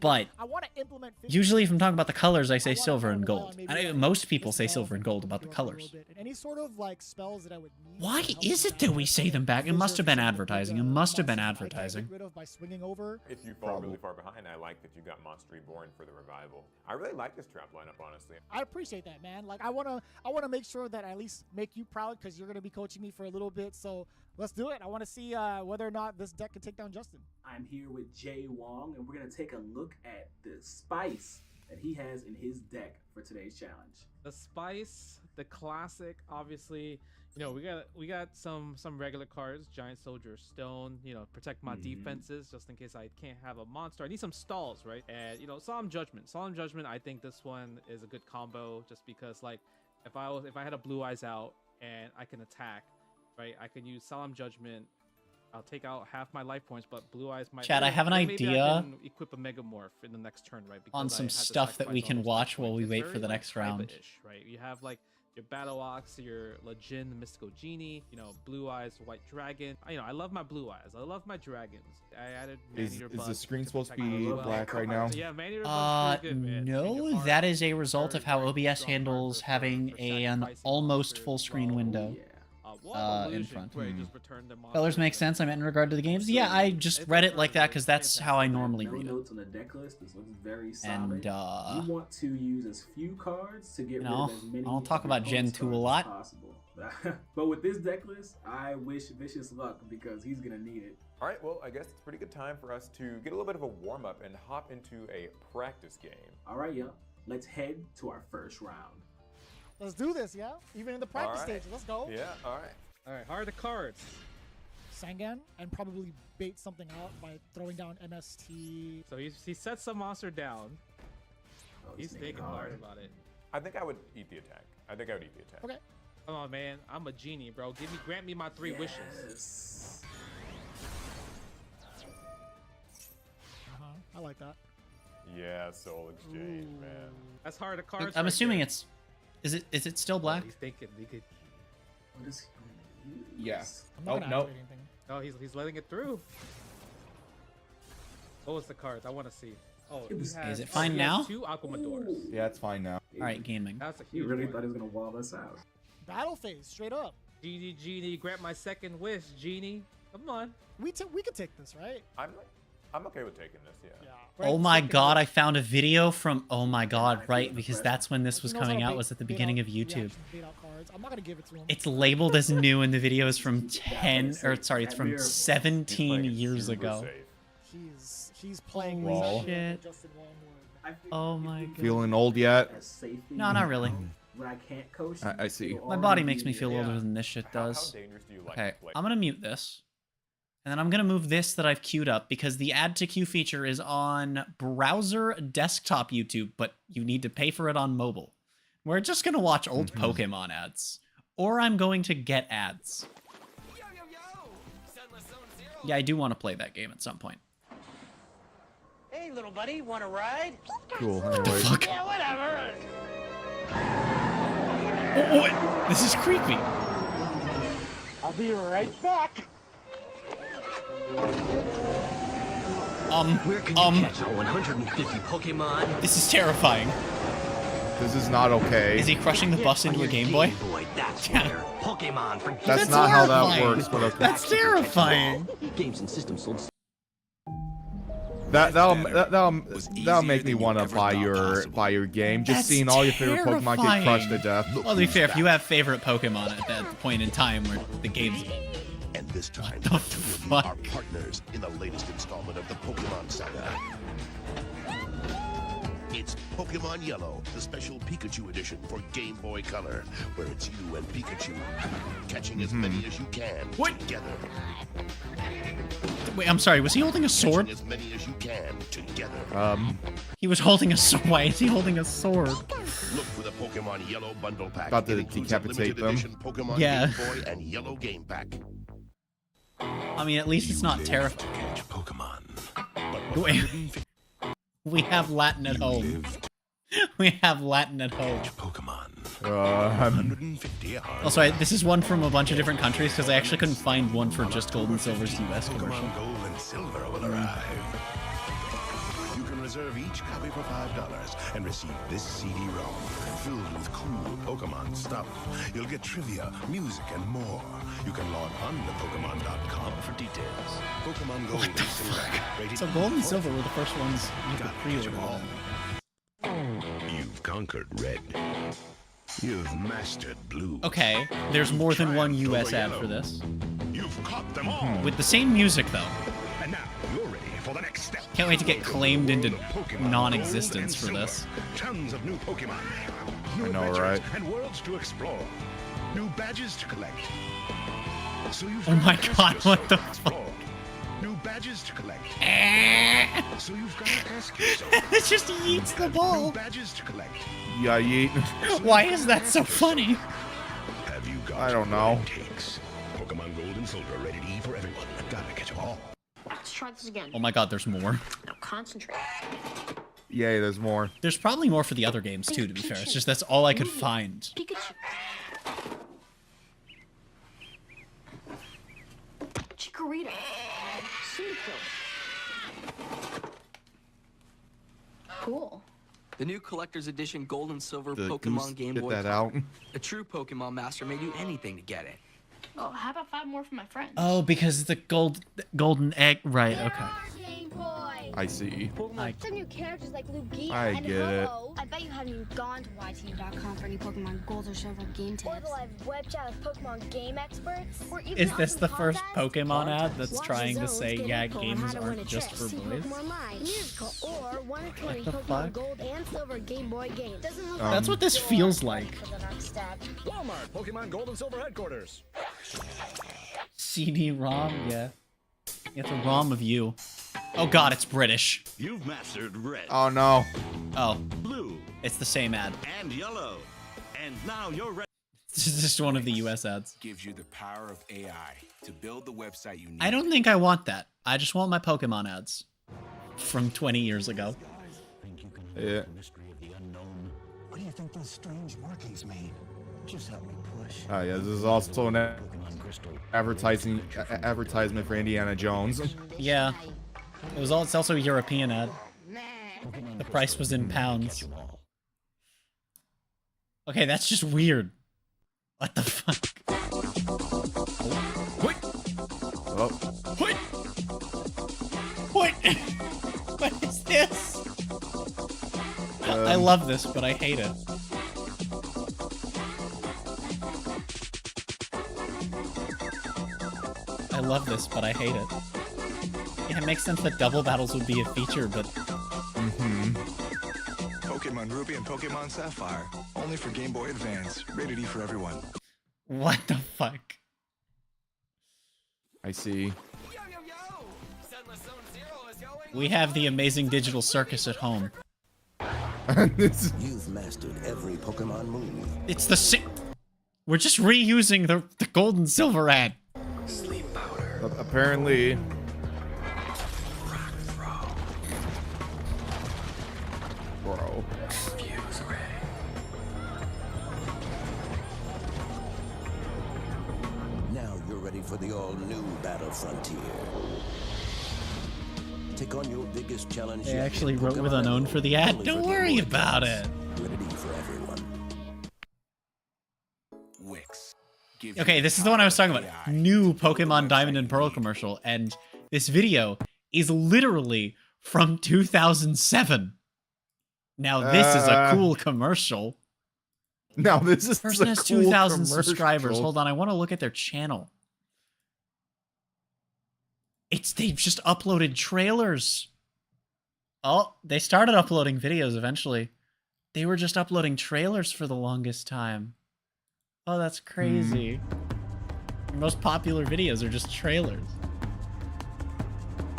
But I want to implement usually if I'm talking about the colors, I say I wanna silver kind and of rely gold. on maybe, I know like, most people say dispel silver and gold about the a little colors. bit. And any sort of like spells that I would need Why to help is with it that we aspect say them back? It those must are have been some of the advertising. It big, must have been monsters that I can advertising. get rid of by swinging over. If you fall really far behind, I like that you got Monster Reborn for the revival. I really like this trap lineup, honestly. I appreciate that, man. Like I wanna make sure that I at least make you proud because you're gonna be coaching me for a little bit. So let's do it. I want to see whether or not this deck can take down Justin. I'm here with Jay Wong, and we're going to take a look at the spice that he has in his deck for today's challenge. The spice, the classic, obviously. You know, we got some regular cards, Giant Soldier, Stone. You know, protect my defenses just in case I can't have a monster. I need some stalls, right? And you know, Solemn Judgment. Solemn Judgment. I think this one is a good combo just because, like, if I had a Blue Eyes out and I can attack, right? I can use Solemn Judgment. I'll take out half my life points, but Blue Eyes might. Chad, I have an maybe idea I can equip a Megamorph in the next turn, right? on Because I some had to stuff that we sacrifice all can those watch life while we points. wait It's for the very, next round. Kaiba-ish, right? You have like your Battle Ox, your Legend, the Mystical Genie, you know, Blue Eyes, White Dragon. You know, I love my Blue Eyes. I love my dragons. I added Man-Eater Is Bug the screen to supposed to protect my be as well. black right now? Yeah, Man-Eater Bug's pretty good, man. No, Change of that heart. is a result of how Very, very OBS strong handles card for having an sacrificing almost monsters full as screen well. window. Wall of in Illusion, front. where you just return the monsters Colors make and- sense. I meant in regard to the games. Yeah, I just read it like that because that's how I normally No read it. notes on the deck list. This looks very solid. And you want to use as few cards to get rid know, of as many. I'll talk of your about Gen opponent's 2 a cards as lot. possible. But with this deck list, I wish Vicious luck because he's gonna need it. All right, well, I guess it's a pretty good time for us to get a little bit of a warm-up and hop into a practice game. All right, y'all. Let's head to our first round. Let's do this, yeah. Even in the practice All right. stage, let's go. Yeah, all right. All right, how are the cards? Sangan and probably bait something out by throwing down MST. So he sets some monster down. Oh, He's thinking hard about it. I think I would eat the attack. Okay. Come on, man. I'm a genie, bro. Grant me my 3 wishes. Yes. I like that. Yeah, Soul Exchange, man. That's hard to cards. I'm right assuming there. it's. Is it still black? He's thinking. He could. What is he gonna use? Yeah. I'm not Oh, gonna no. activate anything. Oh, he's letting it through. What was the cards? I want to see. Oh, he Is has, it fine he has now? 2 Aquamadors. Yeah, it's fine now. All right, gaming. That's a He huge really one. thought he was gonna wall us out. Battle phase, straight up. Genie, grant my 2nd wish, Genie. Come on. We could take this, right? I'm like, I'm okay with taking this, yeah. Oh my god, I found a video from, oh my god, right, because that's when this was coming out, was at the beginning of YouTube. I'm not gonna give it to him. It's labeled as new and the video is from 10, or sorry, it's from 17 years ago. He's playing Wall. Shit. Oh my god. Feeling old yet? No, not really. When I can't coach, I see. My body makes me feel older than this shit does. How dangerous do you like Okay, to play? I'm gonna mute this. And then I'm gonna move this that I've queued up because the add to queue feature is on browser desktop YouTube, but you need to pay for it on mobile. We're just gonna watch old Pokemon ads. Or I'm going to get ads. Yeah, I do want to play that game at some point. Hey, little buddy, want to ride? Cool. Anyway. Fuck. Yeah, whatever. Oh, what? This is creepy. I'll be right back. Where can you catch all 150 Pokemon? This is terrifying. This is not okay. Is he crushing the bus into a Game Boy? That's Yeah. where Pokemon for That's not how that works, but okay. That's terrifying. Games and systems sold. That'll make me want to buy your game. Just That's seeing all your favorite Pokemon get crushed to death. Well, to be fair, if you have favorite Pokemon at that point in time where the game's... And this time, the two of you are fuck? partners in the latest installment of the Pokemon saga. It's Pokemon Yellow, the special Pikachu edition for Game Boy Color, where it's you and Pikachu catching as many as you can together. Wait, I'm sorry, was he holding a sword? Catching as many as you can together. He was holding a sword. Why is he holding a sword? Look for the Pokemon Yellow bundle pack. About to It includes a decapitate limited them. edition Pokemon Yeah. Game Boy and Yellow game pack. I mean, at least it's not terrifying. Catch Pokemon. We have Latin at home. We have Latin at home. Pokemon. 150 Also, this is one from a bunch of different countries because I actually couldn't find one for just Gold and Silver's US commercial. Pokemon Gold and Silver will arrive. You can reserve each copy for $5 and receive this CD-ROM filled with cool Pokemon stuff. You'll get trivia, music, and more. You can log on to Pokemon.com for details. Pokemon Gold and Silver. Rated So Gold and Silver were the first ones you could pre-order. You've conquered Red. You've mastered Blue. Okay, there's more than one US ad for this. You've caught them all. With the same music, though. And now you're ready for the next step. Can't wait to get claimed into non-existence for this. Tons of new Pokemon. I know, right? And worlds to explore. New badges to collect. So you've Oh my got to god, ask what the yourself, fuck? New badges to collect. So you've got to ask yourself. It just eats the ball. New badges to collect. Yeah, yeet. Why is that so funny? Have you got I don't know. what it takes? Pokemon Gold and Silver, rated E for everyone. Gotta catch 'em all. Let's try this again. Oh my god, there's more. Now concentrate. Yay, there's more. There's probably more for the other games too, to be fair. It's just that's all I could find. Pikachu. Chikorita. Cyndaquil. Cool. The new Collector's Edition Gold and Silver The Pokemon goose, Game get Boy that Color. out. A true Pokemon master may do anything to get it. Oh, how about 5 more for my friends? Oh, because the golden egg. Right, okay. I see. Some new characters like Lugia I and get it. Ho-Oh. I bet you haven't even gone to YT.com for any Pokemon Gold or Silver game tips. Or the live web chat with Pokemon game experts. Or even Is this the awesome first contest. Pokemon ad that's Watch trying to Zones say, get yeah, info on games how to win aren't a just trip. for See boys? Pokemon Live, musical, or 1 of 20 What the Pokemon fuck? Gold and Silver Game Boy games. Doesn't look That's what this feels like. for the next step. Walmart Pokemon Gold and Silver headquarters. CD-ROM, yeah. It's a ROM of you. Oh god, it's British. You've mastered Red. Oh no. Oh. Blue. It's the same ad. And Yellow. And now you're ready. This is just one of the US ads. Gives you the power of AI to build the website you need. I don't think I want that. I just want my Pokemon ads. From 20 years ago. Yeah. What do you think those strange markings mean? Just help me push. Oh yeah, this is also an advertisement for Indiana Jones. Yeah. It's also a European ad. The price was in pounds. Okay, that's just weird. What the fuck? Oh. What? What? I love this, but I hate it. I love this, but I hate it. Yeah, it makes sense that double battles would be a feature, but... Pokemon Ruby and Pokemon Sapphire. Only for Game Boy Advance. Rated E for everyone. What the fuck? I see. We have the amazing digital circus at home. You've mastered every Pokemon move. It's the We're just reusing the gold and silver ad. Sleep powder. Apparently. Bro. Fuse ray. Now you're ready for the all-new Battle Frontier. Take on your biggest challenge. They actually wrote with Unknown for the ad. Don't worry about it. Ready for everyone. Wix. Okay, this is the one I was talking about. New Pokemon Diamond and Pearl commercial, and this video is literally from 2007. Now this is a cool commercial. Now this is Person a has cool 2,000 commercial. subscribers. Hold on, I want to look at their channel. They've just uploaded trailers. Oh, they started uploading videos eventually. They were just uploading trailers for the longest time. Oh, that's crazy. Their most popular videos are just trailers.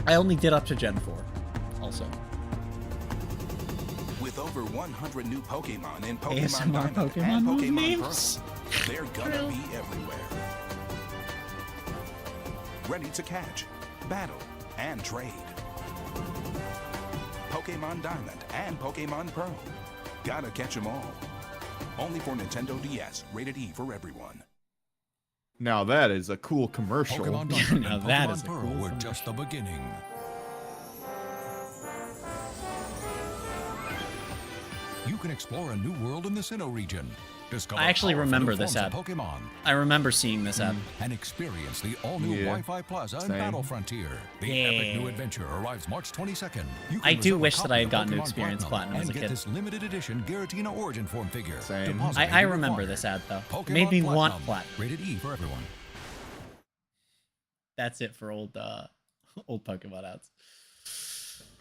I only did up to Gen 4, also. With over 100 new Pokemon in Pokemon ASMR Diamond Pokemon and move Pokemon names. Pearl, they're gonna be everywhere. Ready to catch, battle, and trade. Pokemon Diamond and Pokemon Pearl. Gotta catch 'em all. Only for Nintendo DS, rated E for everyone. Now that is a cool commercial. Pokemon Diamond Now and that Pokemon is a Pearl cool were just the beginning. You can explore a new world in the Sinnoh region. Discover I actually powerful remember new this forms of ad. Pokemon I remember seeing this ad. and experience the all-new Yeah, Wi-Fi Plaza and same. Battle Frontier. The Yeah. epic new adventure arrives March 22nd. You can I do reserve a wish that copy I had of gotten to Pokemon experience Platinum as a and get kid. this limited edition Giratina Origin Form figure. Same. Deposit I may be remember required. this ad, though. Pokemon Made me want Platinum, Platinum. Rated E for everyone. That's it for old old Pokemon ads.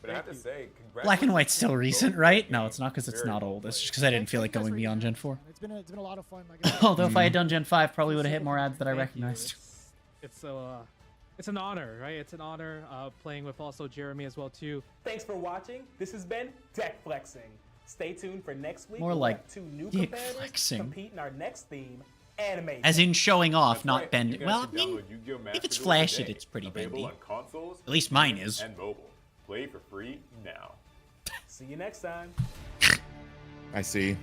But I have to say, Black and White's still recent, right? No, it's not because it's Very not old. It's just because I didn't feel like going beyond Gen 4. It's been a lot of fun. Like, Although if I had done Gen 5, probably would have hit more ads that I Thank you. recognized. It's an honor, right? It's an honor playing with also Jeremy as well too. Thanks for watching. This has been Deck Flexing. Stay tuned for next week. More We'll like have two new dick competitors flexing. compete in our next theme, anime. As in showing off, That's not right. bending. You Well, guys I can mean, download Yu-Gi-Oh! if Master it's Duel flashy, today. it's pretty Available bendy. on consoles, At least mine PC, is. and mobile. Play for free now. See you next time. I see.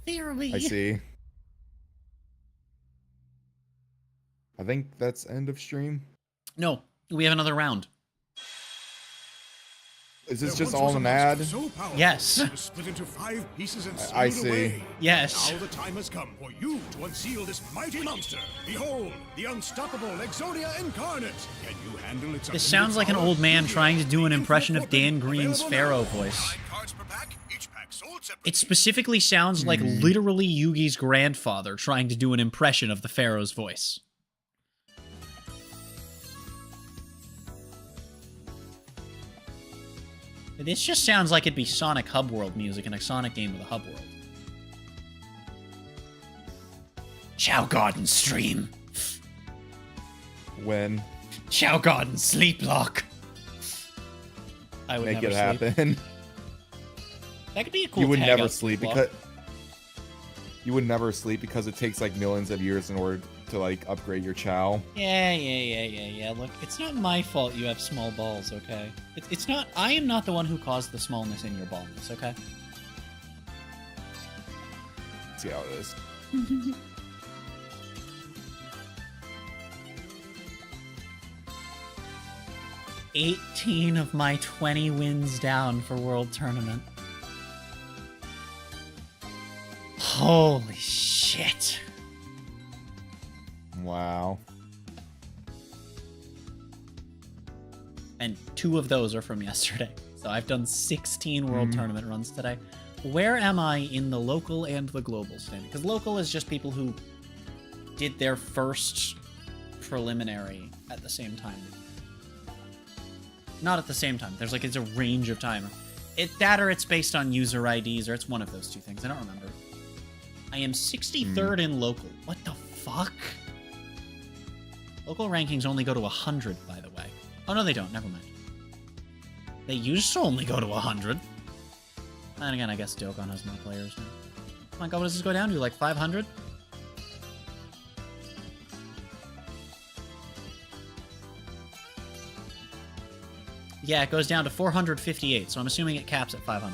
Theory. I see. I think that's end of stream. No, we have another round. Is this just all an ad? Yes. Split into 5 pieces and I spewed see. away. Yes. Now the time has come for you to unseal this mighty monster. Behold, the unstoppable Exodia Incarnate. Can you handle its This sounds like an old man trying to do an impression of Dan Green's Pharaoh voice. It specifically sounds like literally Yugi's grandfather trying to do an impression of the Pharaoh's voice. This just sounds like it'd be Sonic Hub World music in a Sonic game with a Hub World. Chow Garden stream. When? Chow Garden sleep lock. I would Make never it sleep. happen. That could be a cool You would tag never up sleep block. because you would never sleep because it takes like millions of years in order to like upgrade your chow. Yeah. Look, it's not my fault you have small balls, okay? It's not. I am not the one who caused the smallness in your ballness, okay? Let's see how it is. 18 of my 20 wins down for World Tournament. Holy shit. Wow. And 2 of those are from yesterday. So I've done 16 World Tournament runs today. Where am I in the local and the global standing? Because local is just people who did their first preliminary at the same time. Not at the same time. There's like, it's a range of time. That or it's based on user IDs, or it's one of those 2 things. I don't remember. I am 63rd in local. What the fuck? Local rankings only go to 100, by the way. Oh, no, they don't. Never mind. They used to only go to 100. And again, I guess Dokkan has more players now. Oh my god, what does this go down to? Like 500? Yeah, it goes down to 458, so I'm assuming it caps at 500.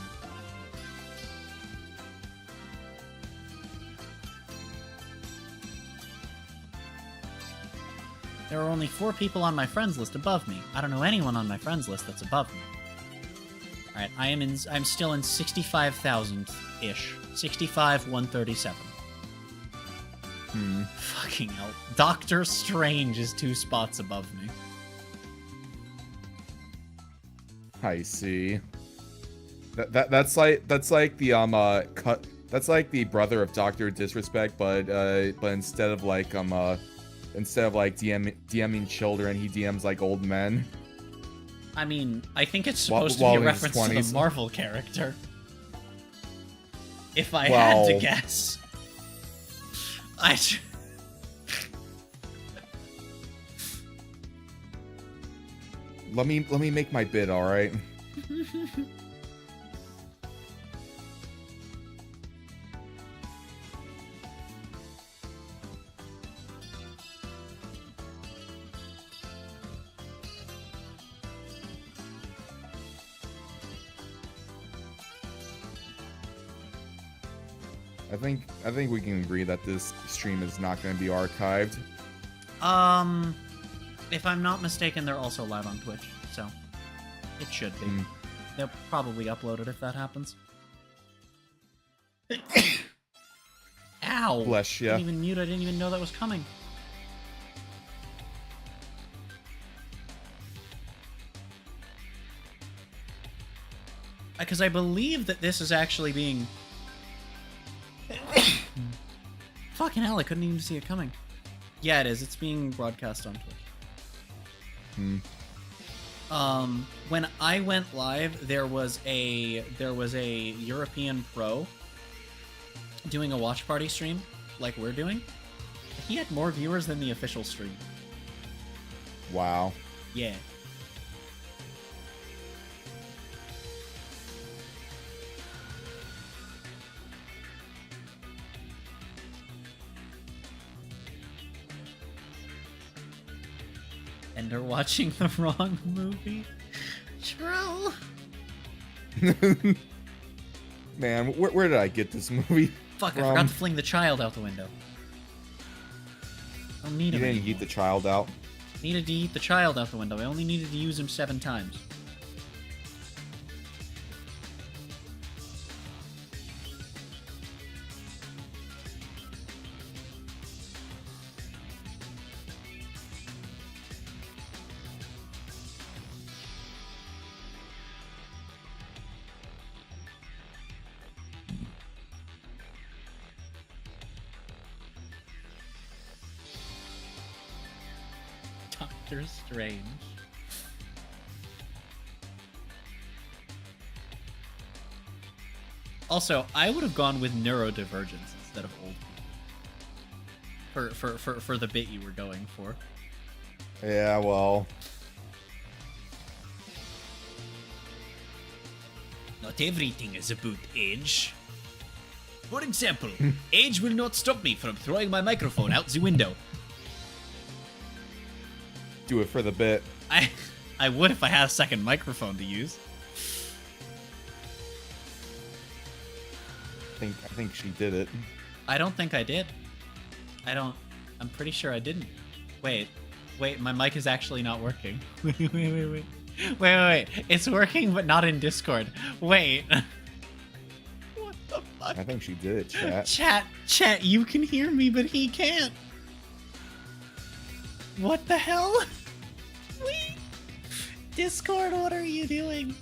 There are only 4 people on my friends list above me. I don't know anyone on my friends list that's above me. Alright, I'm still in 65,000-ish. 65,137. Fucking hell. Doctor Strange is 2 spots above me. I see. That's like the that's like the brother of Dr. Disrespect, but instead of like DMing children, he DMs like old men. I mean, I think it's supposed to be a reference to the Marvel character. If I had to guess. Let me make my bid, all right? I think we can agree that this stream is not going to be archived. If I'm not mistaken, they're also live on Twitch, so it should be. They'll probably upload it if that happens. Ow! Bless ya. I didn't even mute. I didn't even know that was coming. Because I believe that this is actually being... Fucking hell, I couldn't even see it coming. Yeah, it is. It's being broadcast on Twitch. When I went live, there was a European pro doing a watch party stream, like we're doing. He had more viewers than the official stream. Wow. Yeah. And are watching the wrong movie. True. Man, where did I get this movie? Fuck, from? I forgot to fling the child out the window. I don't need him. You didn't eat the child out. Needed to eat the child out the window. I only needed to use him 7 times. Doctor Strange. Also, I would have gone with neurodivergence instead of old people. For the bit you were going for. Yeah, well. Not everything is about age. For example, age will not stop me from throwing my microphone out the window. Do it for the bit. I would if I had a second microphone to use. I think she did it. I don't think I did. I'm pretty sure I didn't. Wait, my mic is actually not working. Wait. It's working, but not in Discord. Wait. What the fuck? I think she did it, chat. Chat, you can hear me, but he can't. What the hell? Discord, what are you doing?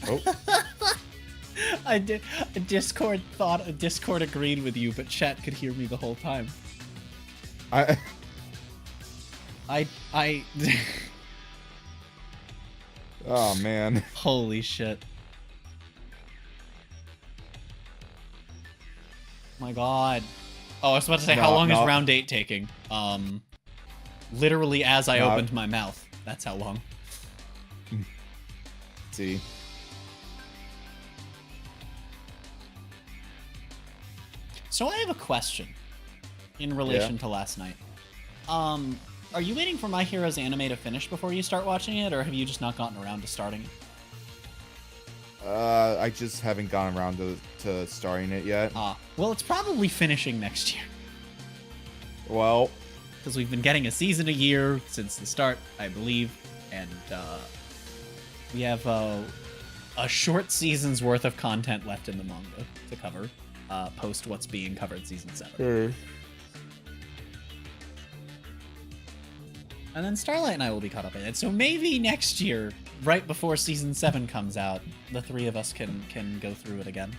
Oh. Discord agreed with you, but chat could hear me the whole time. I Oh man. Holy shit. My god. Oh, I was about to say, how long is round 8 taking? Literally as I opened my mouth. That's how long. See. So I have a question in relation to last night. Are you waiting for My Hero's anime to finish before you start watching it, or have you just not gotten around to starting it? I just haven't gotten around to starting it yet. Well, it's probably finishing next year. Well, because we've been getting a season a year since the start, I believe, and we have a short season's worth of content left in the manga to cover, post what's being covered season 7. And then Starlight and I will be caught up in it. So maybe next year, right before season 7 comes out, the three of us can go through it again.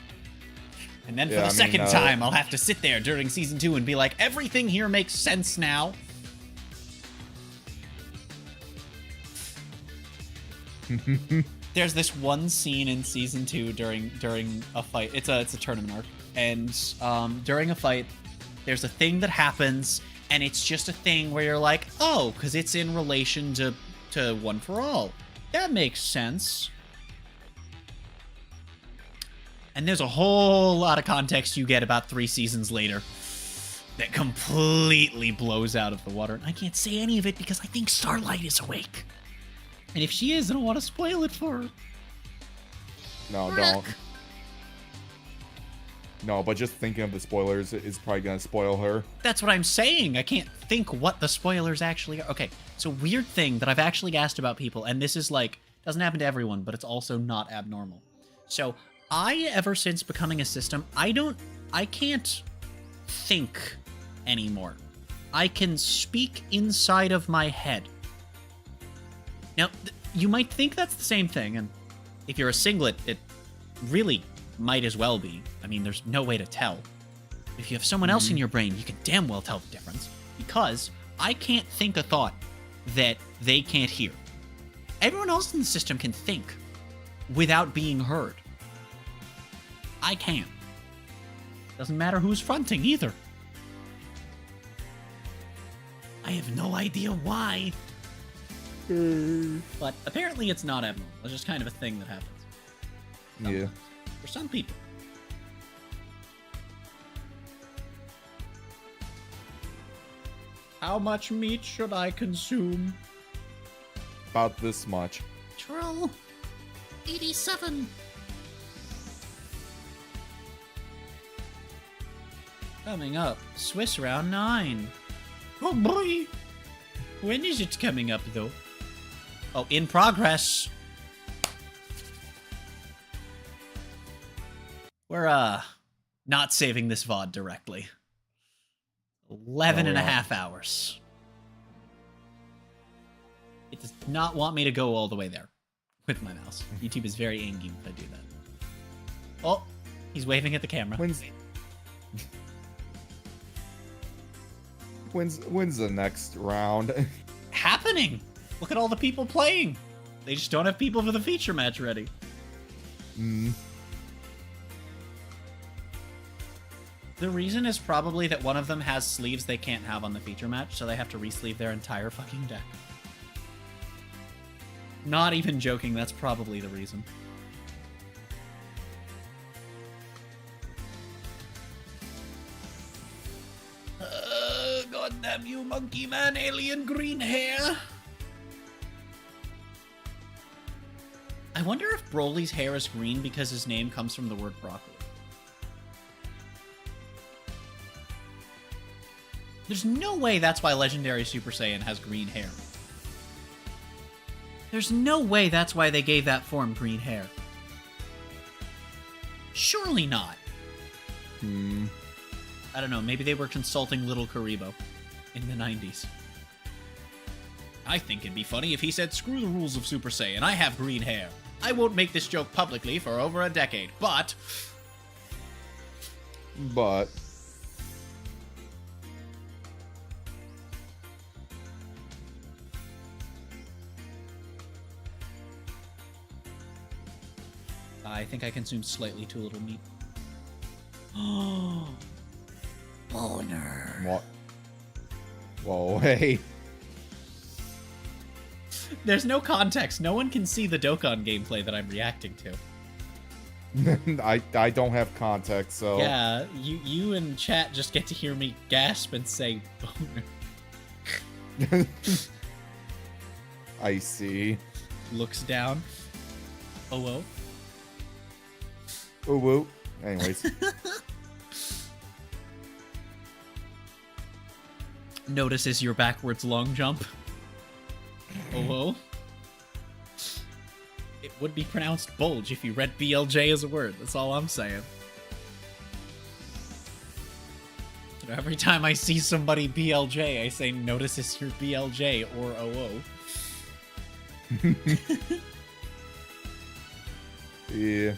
And then for the second time, I'll have to sit there during season 2 and be like, everything here makes sense now. There's this one scene in season 2 during a fight. It's a tournament arc, and during a fight, there's a thing that happens, and it's just a thing where you're like, oh, because it's in relation to One for All. That makes sense. And there's a whole lot of context you get about 3 seasons later that completely blows out of the water. And I can't say any of it because I think Starlight is awake. And if she is, I don't want to spoil it for her. No, don't. No, but just thinking of the spoilers is probably going to spoil her. That's what I'm saying. I can't think what the spoilers actually are. Okay, so weird thing that I've actually asked about people, and this is like, doesn't happen to everyone, but it's also not abnormal. So ever since becoming a system, I can't think anymore. I can speak inside of my head. Now, you might think that's the same thing, and if you're a singlet, it really might as well be. I mean, there's no way to tell. If you have someone else in your brain, you can damn well tell the difference, because I can't think a thought that they can't hear. Everyone else in the system can think without being heard. I can't. Doesn't matter who's fronting either. I have no idea why. But apparently it's not abnormal. It's just kind of a thing that happens. Sometimes. Yeah. For some people. How much meat should I consume? About this much. Troll 87. Coming up, Swiss round 9. Oh boy! When is it coming up though? Oh, in progress. We're not saving this VOD directly. 11 and a half hours. It does not want me to go all the way there with my mouse. YouTube is very angry if I do that. Oh, he's waving at the camera. When's the next round? Happening! Look at all the people playing. They just don't have people for the feature match ready. The reason is probably that one of them has sleeves they can't have on the feature match, so they have to re-sleeve their entire fucking deck. Not even joking, that's probably the reason. God damn you, monkey man, alien green hair! I wonder if Broly's hair is green because his name comes from the word broccoli. There's no way that's why Legendary Super Saiyan has green hair. There's no way that's why they gave that form green hair. Surely not. I don't know, maybe they were consulting Little Karibo in the 90s. I think it'd be funny if he said, screw the rules of Super Saiyan, I have green hair. I won't make this joke publicly for over a decade, but... I think I consumed slightly too little meat. Oh, boner. What? Whoa, hey. There's no context. No one can see the Dokkan gameplay that I'm reacting to. I don't have context, so... Yeah, you and chat just get to hear me gasp and say boner. I see. Looks down. Oh, well. Oh, whoa. Anyways. Notices your backwards long jump. Oh, whoa. It would be pronounced bulge if you read BLJ as a word. That's all I'm saying. You know, every time I see somebody BLJ, I say notices your BLJ or OO. Yeah.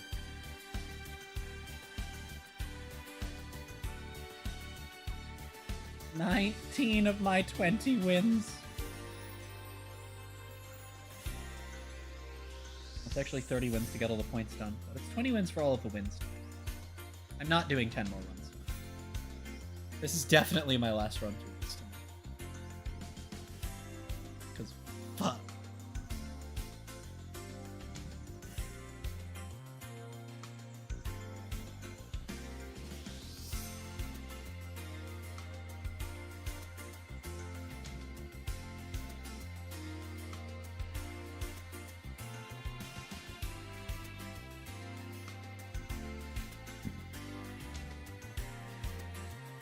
19 of my 20 wins. It's actually 30 wins to get all the points done, but it's 20 wins for all of the wins. I'm not doing 10 more runs. This is definitely my last run through this time. Because, fuck.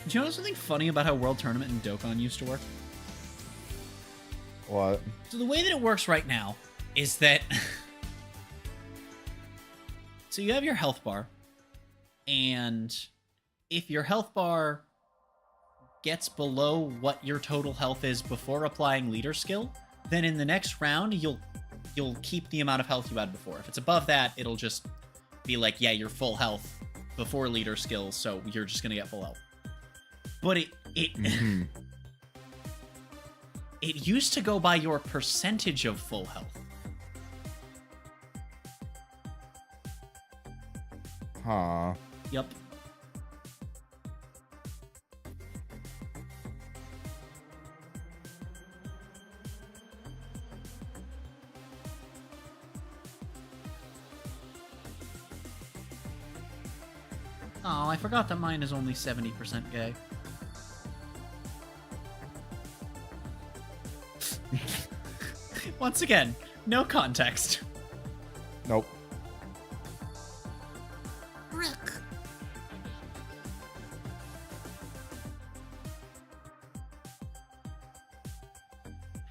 Do you know something funny about how World Tournament and Dokkan used to work? What? So the way that it works right now is that... So you have your health bar, and if your health bar gets below what your total health is before applying leader skill, then in the next round, you'll keep the amount of health you had before. If it's above that, it'll just be like, yeah, you're full health before leader skill, so you're just gonna get full health. But it used to go by your percentage of full health. Huh. Yep. Oh, I forgot that mine is only 70% gay. Once again, no context. Nope. Rick.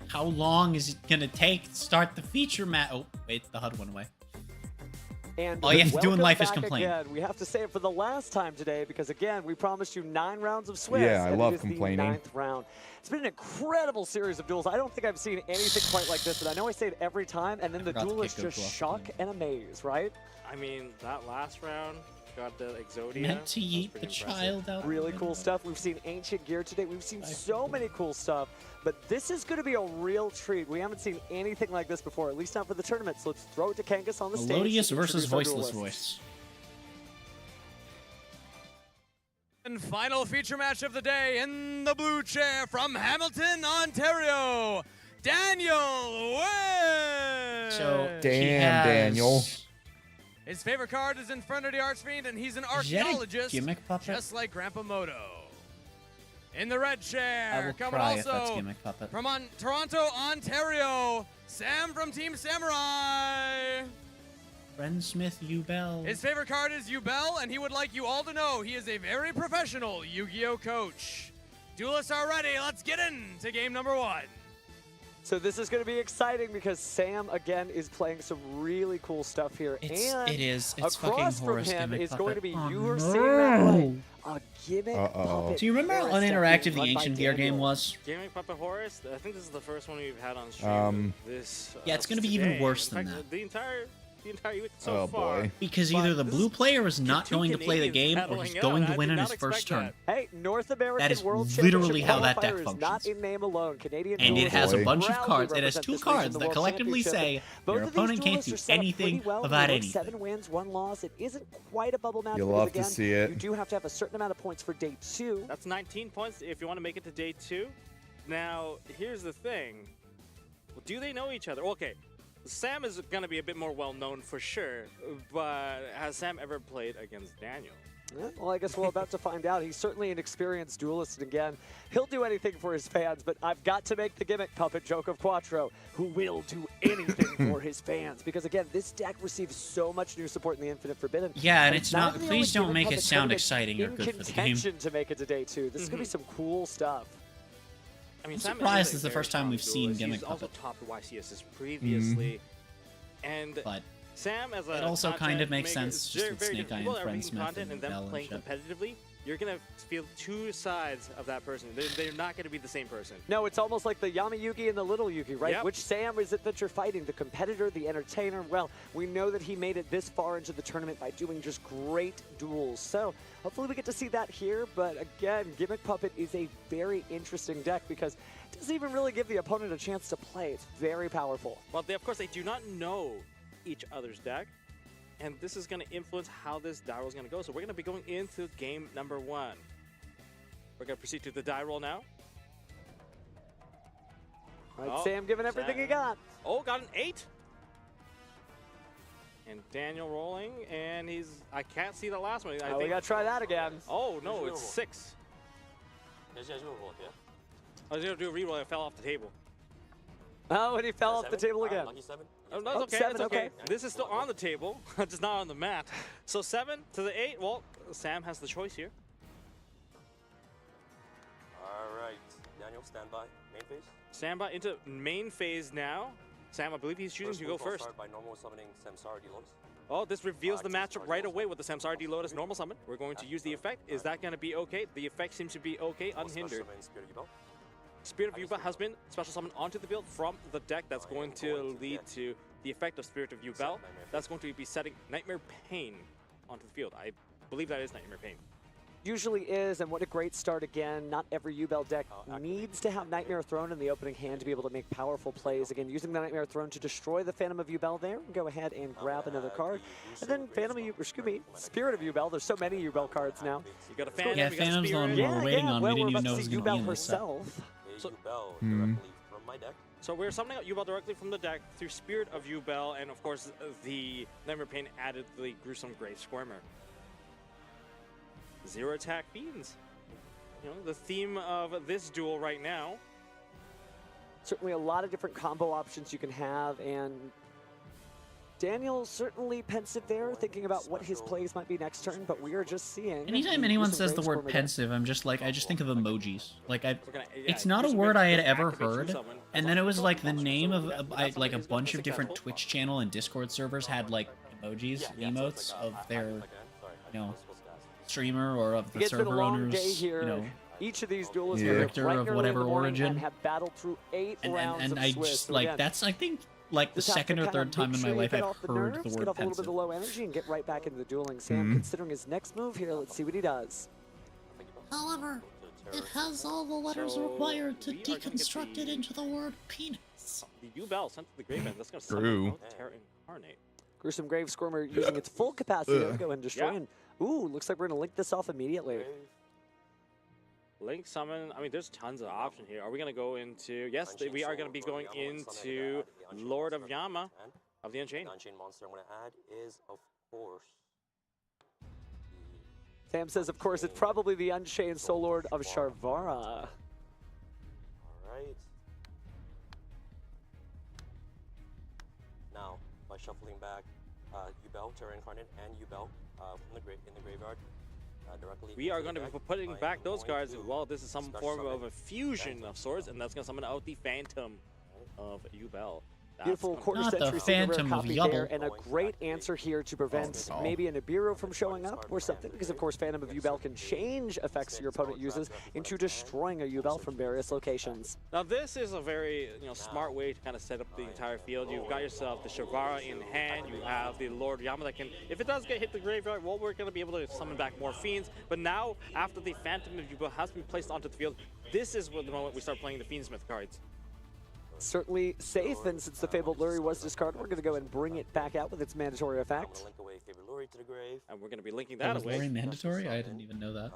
How long is it gonna take to start the feature map? Oh, wait, the HUD went away. And all you have to do in life is back complain. Again. We have to say it for the last time today because, again, we promised you 9 rounds of Swiss. Yeah, I love it is complaining. The 9th round. It's been an incredible series of duels. I don't think I've seen anything quite like this, but I know I say it every time, and then the duelists just shock and amaze, right? I mean, that last round got the Exodia. Meant to yeet the child out. Really cool stuff. We've seen ancient gear today. We've seen so many cool stuff, but this is going to be a real treat. We haven't seen anything like this before, at least not for the tournament. So let's throw it to Kangas on the stage. Melodious versus voiceless voice. And final feature match of the day in the blue chair from Hamilton, Ontario, Daniel Wynn. So damn, Daniel. His favorite card is Infernity Archfiend, and he's an archaeologist, just like Grandpa Moto. In the red chair, coming also from Toronto, Ontario, Sam from Team Samurai. Friendsmith Ubel. His favorite card is Ubel, and he would like you all to know he is a very professional Yu-Gi-Oh coach. Duelists are ready. Let's get into game number 1. So this is going to be exciting because Sam, again, is playing some really cool stuff here. It is. It's across fucking from Horus him Gimmick is Puppet. going to be, Oh, you are no. seeing that right, a Gimmick Puppet. Do you remember how Horus deck uninteractive being the run by ancient gear game Daniel. was? Gimmick Puppet Horus. I think this is the first one we've had on stream. This. Yeah, it's gonna be even today. worse In than fact, that. The entire week so Oh, far. boy. Because either the blue player is not two going to play the Canadians game or battling he's out. going to I win did in not his first expect turn. Hey, North American That is World literally Championship how that deck qualifier is functions. not in name alone. Canadian And it duelists has a boy. bunch of proudly cards. It has represent two this region in cards the that World collectively Championship. say Both your of these opponent can't duelists do are set up anything pretty well. about They anything. 7 wins, 1 loss. It isn't quite a bubble match. You'll because love to again, see it. You do have to have a certain amount of points for day 2. That's 19 points if you want to make it to day 2. Now, here's the thing. Do they know each other? Okay, Sam is going to be a bit more well-known for sure, but has Sam ever played against Daniel? Yeah, well, I guess we're about to find out. He's certainly an experienced duelist, and again, he'll do anything for his fans, but I've got to make the Gimmick Puppet joke of Quattro, who will do anything for his fans, because again, this deck receives so much new support in the Infinite Forbidden. Yeah, and it's not. even the Please only don't Gimmick make it Puppet sound tournament exciting or in good for the game. contention to make it to day 2. This is going to be some cool stuff. I mean, I'm Sam surprised is a it's the very first time strong we've seen duelist. Gimmick He's also Puppet. topped YCSs previously, and But Sam as a it also kind content of makes maker, sense it's just very, with very Snake Eye people and that are making Friendsmith content and and them Bell and playing shit. competitively. You're gonna feel two sides of that person. They're not gonna be the same person. No, it's almost like the Yamayugi and the Little Yugi, right? Yep. Which Sam is it that you're fighting? The competitor, the entertainer? Well, we know that he made it this far into the tournament by doing just great duels. So hopefully we get to see that here. But again, Gimmick Puppet is a very interesting deck because it doesn't even really give the opponent a chance to play. It's very powerful. Well, of course, they do not know each other's deck, and this is going to influence how this die roll is going to go. So we're going to be going into game number 1. We're going to proceed to the die roll now. All right, Sam giving everything he got. Oh, got an 8. And Daniel rolling, and I can't see the last one. We got to try that again. Oh, no, it's 6. I was going to do a reroll. I fell off the table. Oh, and he fell off the table again. Oh, that's okay. 7, That's okay. This is still on the table, just not on the mat. So 7 to the 8. Well, Sam has the choice here. All right, Daniel, stand by. Main phase. Stand by into main phase now. Sam, I believe he's choosing to go first. Start by normal summoning Samsara D Lotus. Oh, this reveals the matchup right away with the Samsara D Lotus normal summon. We're going to use the effect. Is that going to be okay? The effect seems to be okay, unhindered. Spirit of Yuba has been special summoned onto the field from the deck. That's going to lead to the effect of Spirit of Yubel. That's going to be setting Nightmare Pain onto the field. I believe that is Nightmare Pain. Usually is, and what a great start again. Not every Yubel deck needs to have Nightmare Throne in the opening hand to be able to make powerful plays. Again, using the Nightmare Throne to destroy the Phantom of Yubel there. Go ahead and grab another card. And then Spirit of Yubel. There's so many Yubel cards now. You got a Phantom, Yeah, you got Phantom's the one we were waiting on. Well, We didn't we're even about know to it was see going to be Yubel in this set. herself. So, directly from my deck. So we're summoning out Yubel directly from the deck through Spirit of Yubel, and of course the Nightmare Pain added the gruesome Grave Squirmer. 0 attack fiends. You know, the theme of this duel right now. Certainly a lot of different combo options you can have, and Daniel certainly pensive there, thinking about what his plays might be next turn, but we are just seeing... Anytime anyone gruesome says the Grave word Squirmer there. pensive, I'm just like, I just think of emojis. Like, it's not a Gruesome word Grave I had Squirmer ever activates your heard, summon. and then it was like the name of, like a bunch of different Twitch channel and Discord servers had like emojis, emotes of their, you know, streamer or of the It's been a server long owners, day here. you know, Each of these duelists character right of early in whatever the morning origin. and have battled through 8 rounds and of I Swiss. just So like again, that's I think like the just have to second or kinda third time make in my sure you life get I've off the heard nerves, the get word off a little bit pensive. of the low energy and get right back into the dueling. Sam, considering his next move here, let's see what he does. However, it has all the letters required to deconstruct it into the word penis. The Yubel sent to the Graveyard. That's going to True. summon out Terra Incarnate. Gruesome Grave Squirmer using its full capacity to go ahead and destroy. Yeah. And, ooh, looks like we're going to link this off immediately. Link summon. I mean, there's tons of options here. Are we going to go into... Yes, we are going to be going into Lord of Yama of the Unchained. The Unchained monster I'm going to add is, of course... Sam says, of course, it's probably the Unchained Soul Lord of Sharvara. All right. Now, by shuffling back Yubel, Terra Incarnate, and Yubel in the graveyard, directly. We are going to be putting back those cards. Well, this is some form of a fusion of sorts, and that's going to summon out the Phantom. of Yubel. Beautiful quarter Not the century single rare Phantom of copy Yubel. there, and a great answer here to prevent maybe a Nibiru from showing up or something, because of course Phantom of Yubel can change effects your opponent uses into destroying a Yubel from various locations. Now this is a very smart way to kind of set up the entire field. You've got yourself the Shavara in hand, you have the Lord Yama that can, if it does get hit the graveyard, well, we're going to be able to summon back more Fiends, but now after the Phantom of Yubel has been placed onto the field, this is the moment we start playing the Fiendsmith cards. Certainly safe, and since the Fabled Lure was discarded, we're going to go and bring it back out with its mandatory effect. And we're going to be linking that Was away. Lure mandatory? I didn't even know that.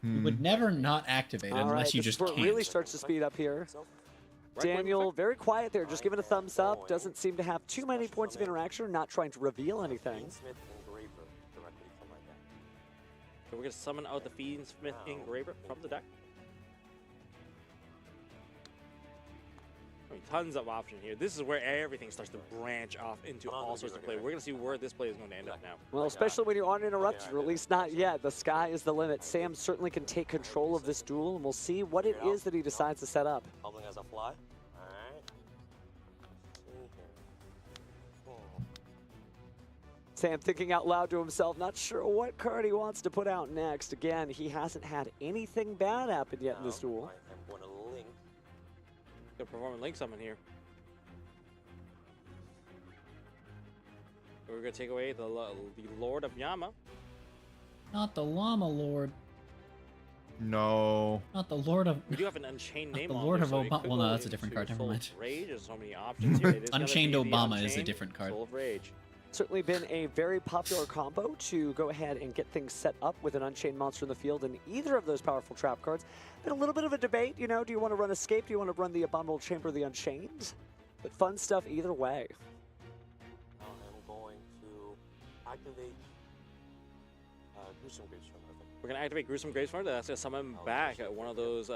Hmm. You would never not activate it unless you just This can't. really starts to speed up here. Daniel, very quiet there, just giving a thumbs up. Doesn't seem to have too many points of interaction, not trying to reveal anything. So we're going to summon out the Fiendsmith Engraver from the deck. I mean, tons of options here. This is where everything starts to branch off into all sorts of play. We're going to see where this play is going to end up now. Well, especially when you aren't interrupted, or at least not yet. The sky is the limit. Sam certainly can take control of this duel, and we'll see what it is that he decides to set up. Hobbling as a fly. Sam thinking out loud to himself, not sure what card he wants to put out next. Again, he hasn't had anything bad happen yet in this duel. I'm going to link. Gonna perform a link summon here. We're gonna take away the Lord of Yama. Not the Llama Lord. No. Not the Lord of. We do have an Unchained name the on Lord there, of so it Obama. could Well, go no, that's a different into card. Never Soul mind. of Rage. There's so many options here. It is gonna Unchained be the Obama is a Unchained different card. Soul of Rage. Certainly been a very popular combo to go ahead and get things set up with an Unchained monster in the field, and either of those powerful trap cards. Been a little bit of a debate, do you want to run Escape? Do you want to run the Abominable Chamber of the Unchained? But fun stuff either way. Now I'm going to activate Gruesome Gravestorm. We're gonna activate Gruesome Gravestorm. That's gonna summon back one of those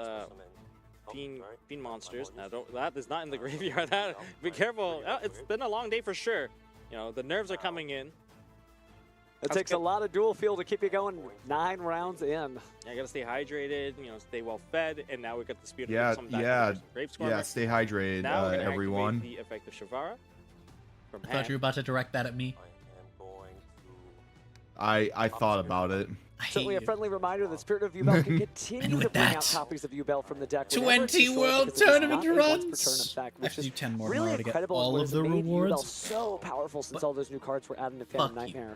fiend monsters. Now, that is not in the graveyard. Be careful. It's been a long day for sure. The nerves are coming in. It takes a lot of dual fuel to keep you going 9 rounds in. Yeah, gotta stay hydrated, stay well fed, and now we got the speed Yeah, of some stay hydrated, now we're gonna everyone. activate the effect of Shavara. From I thought you were about to direct that at me. I thought about it. Certainly a friendly reminder that Spirit of Yubel can continue to bring out copies of Yubel from the deck. 20 World Tournament runs! I have to do 10 more really tomorrow to get incredible all what of has the made Yubel rewards. so powerful since all those new cards were added to Phantom Nightmare.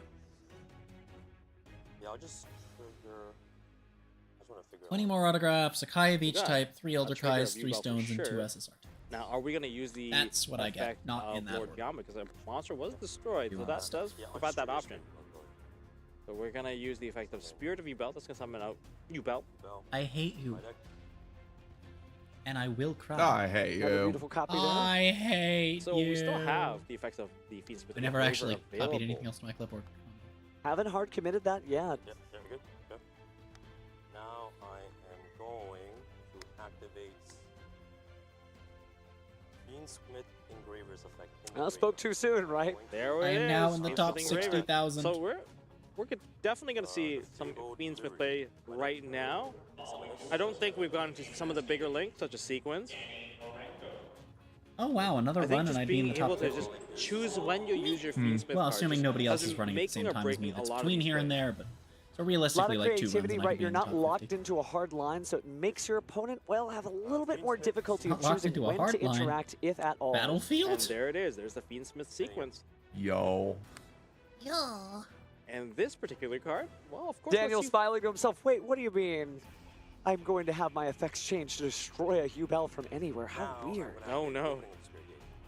Yeah, I'll just figure. I just want to figure 20 more autographs, a Kai of each got type, 3 Elder trigger Kais, of 3 Yubel for stones, and 2 sure. SSR. Now, are we going to use the That's what I get, effect not of in that Lord order. Yama, because a monster was destroyed, so that does provide that option. So we're going to use the effect of Spirit of Yubel. That's going to summon out Yubel. I hate you. And I will cry. I hate Another you. beautiful copy there. I hate So you. we still have the effects of the Fiendsmith. I never Engraver actually available. copied anything else to my clipboard. Haven't hard committed that yet. Yep, very good. Yep. Now I am going to activate Fiendsmith Engraver's effect. I spoke too soon, right? There I it is. am now in the Fiendsmith top Engraver. 60,000. So we're definitely going to see some Fiendsmith play right now. I don't think we've gone to some of the bigger links, such as Sequence. Oh wow, another I think run just and I'd be in being the top able to 50. just choose when you use your Fiendsmith Well, card assuming just nobody else has is been running at the same making or time as me. breaking a That's lot of between these here and plays. there, but so A lot realistically, of like 2 runs creativity, and I right? could be You're in the not top locked 50. into a hard line, so it makes your opponent, well, have a little bit more difficulty Not of locked choosing into a when hard to line. interact, if at all. And Battlefield? there it is. There's the Fiendsmith sequence. Yo. Yeah. And this particular card, well, of course. Daniel's smiling to himself. Wait, what do you mean? I'm going to have my effects change to destroy a Yubel from anywhere. How weird. Oh, no.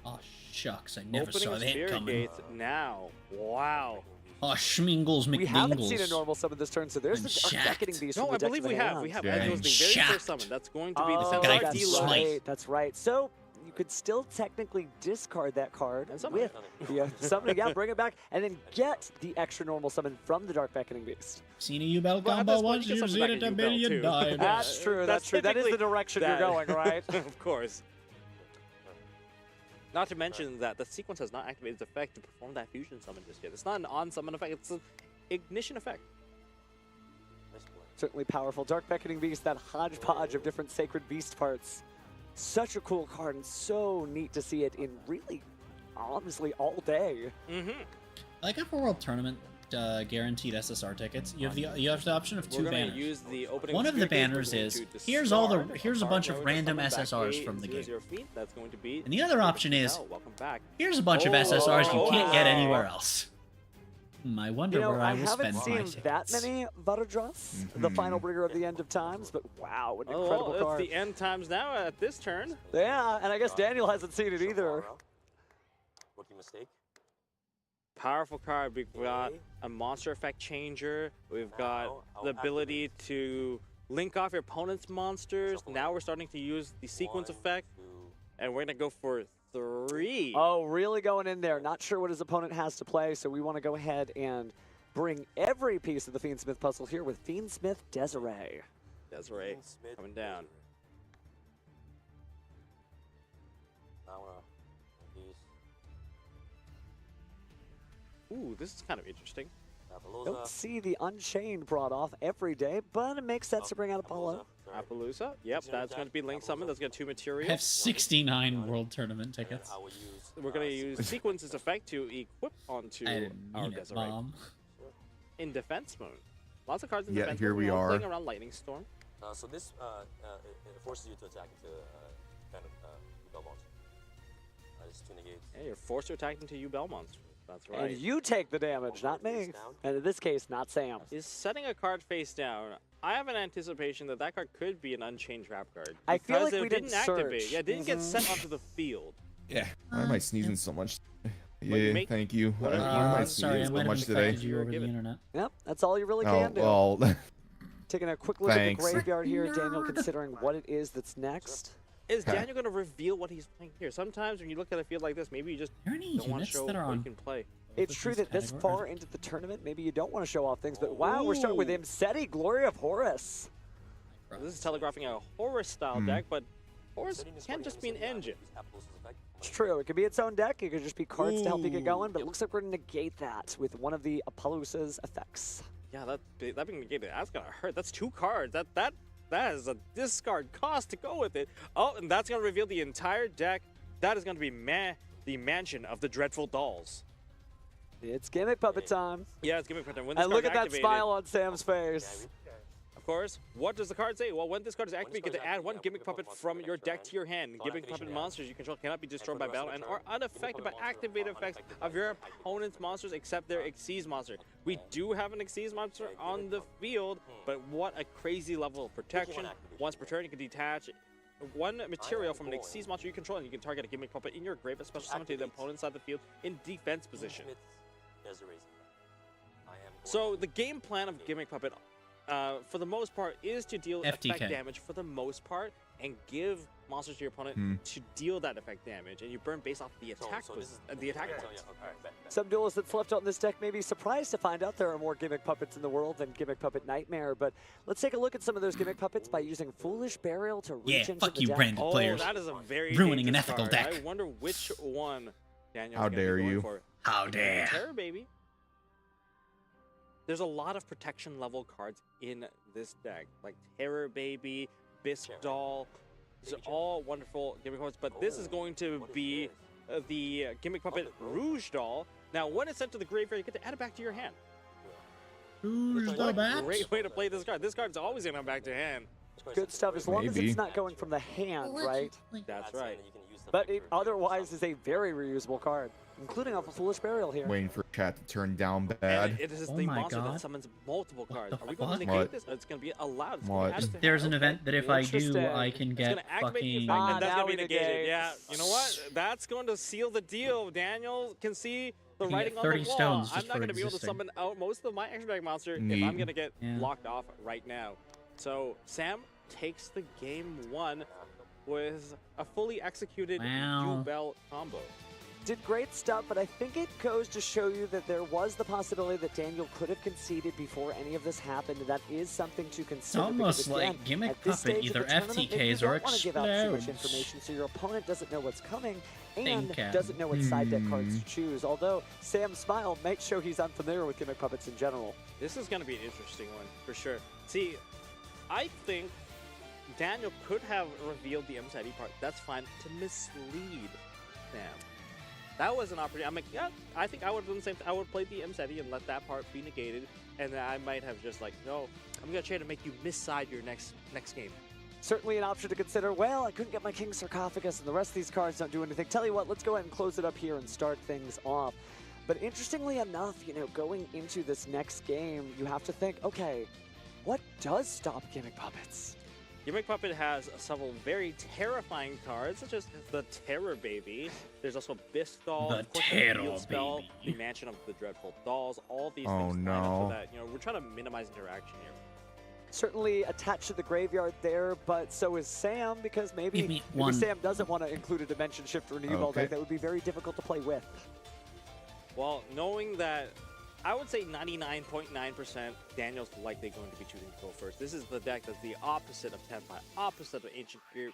Oh shucks, I never Opening saw of that Spirit coming. Gates now. Wow. Oh, Schmingles We haven't seen a McDingles. normal summon this turn, so there's the Dark shacked. Beckoning Beast No, from the I deck believe to we the have. hand. We have. Yeah, That was the very shacked. first summon. That's going to be the Oh, Sensor Guy that's Smite. right. That's right. So you could still technically discard that card And summon with the summoning. Yeah, bring it back, and then get the extra normal summon from the Dark Beckoning Beast. Seen a Yubel Well, at combo this point, once, you can you've summon seen back it a a Yubel, million too. times. That's true. That's true. That is the typically direction you're that. going, right? Of course. Not to mention that the sequence has not activated its effect to perform that fusion summon just yet. It's not an on-summon effect, it's an ignition effect. Certainly powerful. Dark Beckoning Beast, that hodgepodge of different sacred beast parts. such a cool card and so neat to see it in really, honestly, all day. Like for World Tournament guaranteed SSR tickets, you have the option of 2 banners. Use the opening One of the spirit gate. banners We're going is to here's a bunch of random SSRs from the game. That's going to be And the other option is welcome back. here's a bunch of SSRs you can't get anywhere else. I wonder where I will spend my haven't tickets. seen that many Varadras, the final bringer of the end of times, but wow, what an incredible it's card. the end times now at this turn. Yeah, and I guess Daniel hasn't seen it either. Rookie mistake. Powerful card. We've got a monster effect changer. We've got the ability to link off your opponent's monsters. Now we're starting to use the sequence effect, and we're gonna go for 3. Oh, really going in there. Not sure what his opponent has to play, so we want to go ahead and bring every piece of the Fiendsmith puzzle here with Fiendsmith Desiree. Desiree coming down. Ooh, this is kind of interesting. Don't see the Unchained brought off every day, but it makes sense to bring out Apollo. Appaloosa. Yep, that's going to be Link Summon. That's got 2 I materials. have 69 World Tournament tickets. We're going to use Sequence's effect to equip onto our Desiree. In defense mode. Lots of cards in defense here mode. we are. Playing around Lightning Storm. So this it forces you to attack into kind of Bell monster. It's 2 negates. Yeah, you're forced to attack into U-Bell monster. That's right. And you take the damage, not me. And in this case, not Sam. Is setting a card face down. I have an anticipation that that card could be an Unchained trap card. I feel like it we didn't didn't activate. search. Yeah, it didn't get sent onto the field. Yeah. Why am I sneezing so much? you Yeah, make- thank you. Why am I Sorry, I sneezing might so have much today? infected you over the internet. Yep, that's all you really Oh, can do. well. Taking a quick look Thanks. at the graveyard here, Daniel, considering what it is that's next. Is Daniel going to reveal what he's playing here? Sometimes when you look at a field like this, maybe you just don't want to units show that are what you on- can play. It's true that this far into the tournament, maybe you don't want to show off things, but wow, we're starting with Imseti, Glory of Horus. This is telegraphing a Horus-style deck, but Horus can't just be an engine. It's true. It could be its own deck. It could just be cards to help you get going, but it looks like we're going to negate that with one of the Apollousa's effects. Yeah, that being negated, that's going to hurt. That's 2 cards. That is a discard cost to go with it. Oh, and that's going to reveal the entire deck. That is going to be the Mansion of the Dreadful Dolls. It's Gimmick Puppet time. Yeah, it's Gimmick Puppet time. When this And look card's at that activated- smile on Sam's face. Of course. What does the card say? Well, when this card is activated, you get to add 1 Gimmick Puppet from your deck to your hand. Gimmick Puppet monsters you control cannot be destroyed by battle and are unaffected by activated effects of your opponent's monsters except their Xyz monster. We do have an Xyz monster on the field, but what a crazy level of protection. Once per turn, you can detach 1 material from an Xyz monster you control, and you can target a Gimmick Puppet in your grave, a special summon to the opponent's side of the field in defense position. So the game plan of Gimmick Puppet, for the most part, is to deal FTK. effect damage for the most part, and give monsters to your opponent to deal that effect damage, and you burn based off the attack points. Some duelists that's left on this deck may be surprised to find out there are more Gimmick Puppets in the world than Gimmick Puppet Nightmare, but let's take a look at some of those Gimmick Puppets by using Foolish Burial to reach into fuck the you, deck. branded players. That is a very Ruining an dangerous ethical card. deck. I wonder which one Daniel's How gonna be dare going you. for. How dare. Terror Baby. There's a lot of protection level cards in this deck, like Terror Baby, Bisque Doll. These are all wonderful Gimmick Puppets, but this is going to be the Gimmick Puppet Rouge Doll. Now, when it's sent to the graveyard, you get to add it back to your hand. Who's the bat? Great way to play this card. This card's always going to come back to hand. Good stuff, as long as Maybe. it's not going from the hand, right? That's right. But it otherwise is a very reusable card, including off a Foolish Burial here. Waiting for chat to turn down And bad. it is Oh the my monster that God. summons multiple cards. Are we fuck? going to negate What? this? It's going to be allowed. It's What? gonna add it to There's hand. an event that if I do, Interesting. I can It's get going to activate the fucking... effect, and that's now going to be we negated. negate. Yeah, you know what? That's going to seal the deal. Daniel can see the You can writing get on 30 the wall. stones I'm just not for going to be able to existing. summon out most of my extra deck monster if Neat. I'm going to get Yeah. locked off right now. So Sam takes the game 1 with a fully executed Wow. U-Bell combo. Did great stuff, but I think it goes to show you that there was the possibility that Daniel could have conceded before any of this happened. That is something to consider. almost because, again, like Gimmick at this Puppet, stage of either the tournament, maybe FTKs you or don't want to give out too much explodes. information so your opponent doesn't know what's coming and Think, doesn't know what side deck cards to choose. Although Sam's smile might show he's unfamiliar with Gimmick Puppets in general. This is going to be an interesting one, for sure. See, I think Daniel could have revealed the MSID part. That's fine to mislead Sam. That was an opportunity. I'm like, yeah, I think I would have done the same thing. I would have played the MSETI and let that part be negated, and then I might have just like, no, I'm gonna try to make you misside your next game. Certainly an option to consider. Well, I couldn't get my King Sarcophagus, and the rest of these cards don't do anything. Tell you what, let's go ahead and close it up here and start things off. But interestingly enough, you know, going into this next game, you have to think, okay, what does stop Gimmick Puppets? Gimmick Puppet has several very terrifying cards, such as the Terror Baby. There's also Bisthal, The of course, Terror Field Spell, Baby. the Mansion of the Dreadful Dolls. All these Oh, things line up no. so that, you know, we're trying to minimize interaction here. Certainly attached to the graveyard there, but so is Sam, because maybe one. Sam doesn't want to include a Dimension Shift or an Evolve Okay. deck. That would be very difficult to play with. Well, knowing that, I would say 99.9% Daniel's likely going to be choosing to go first. This is the deck that's the opposite of Tenpai, opposite of Ancient Group.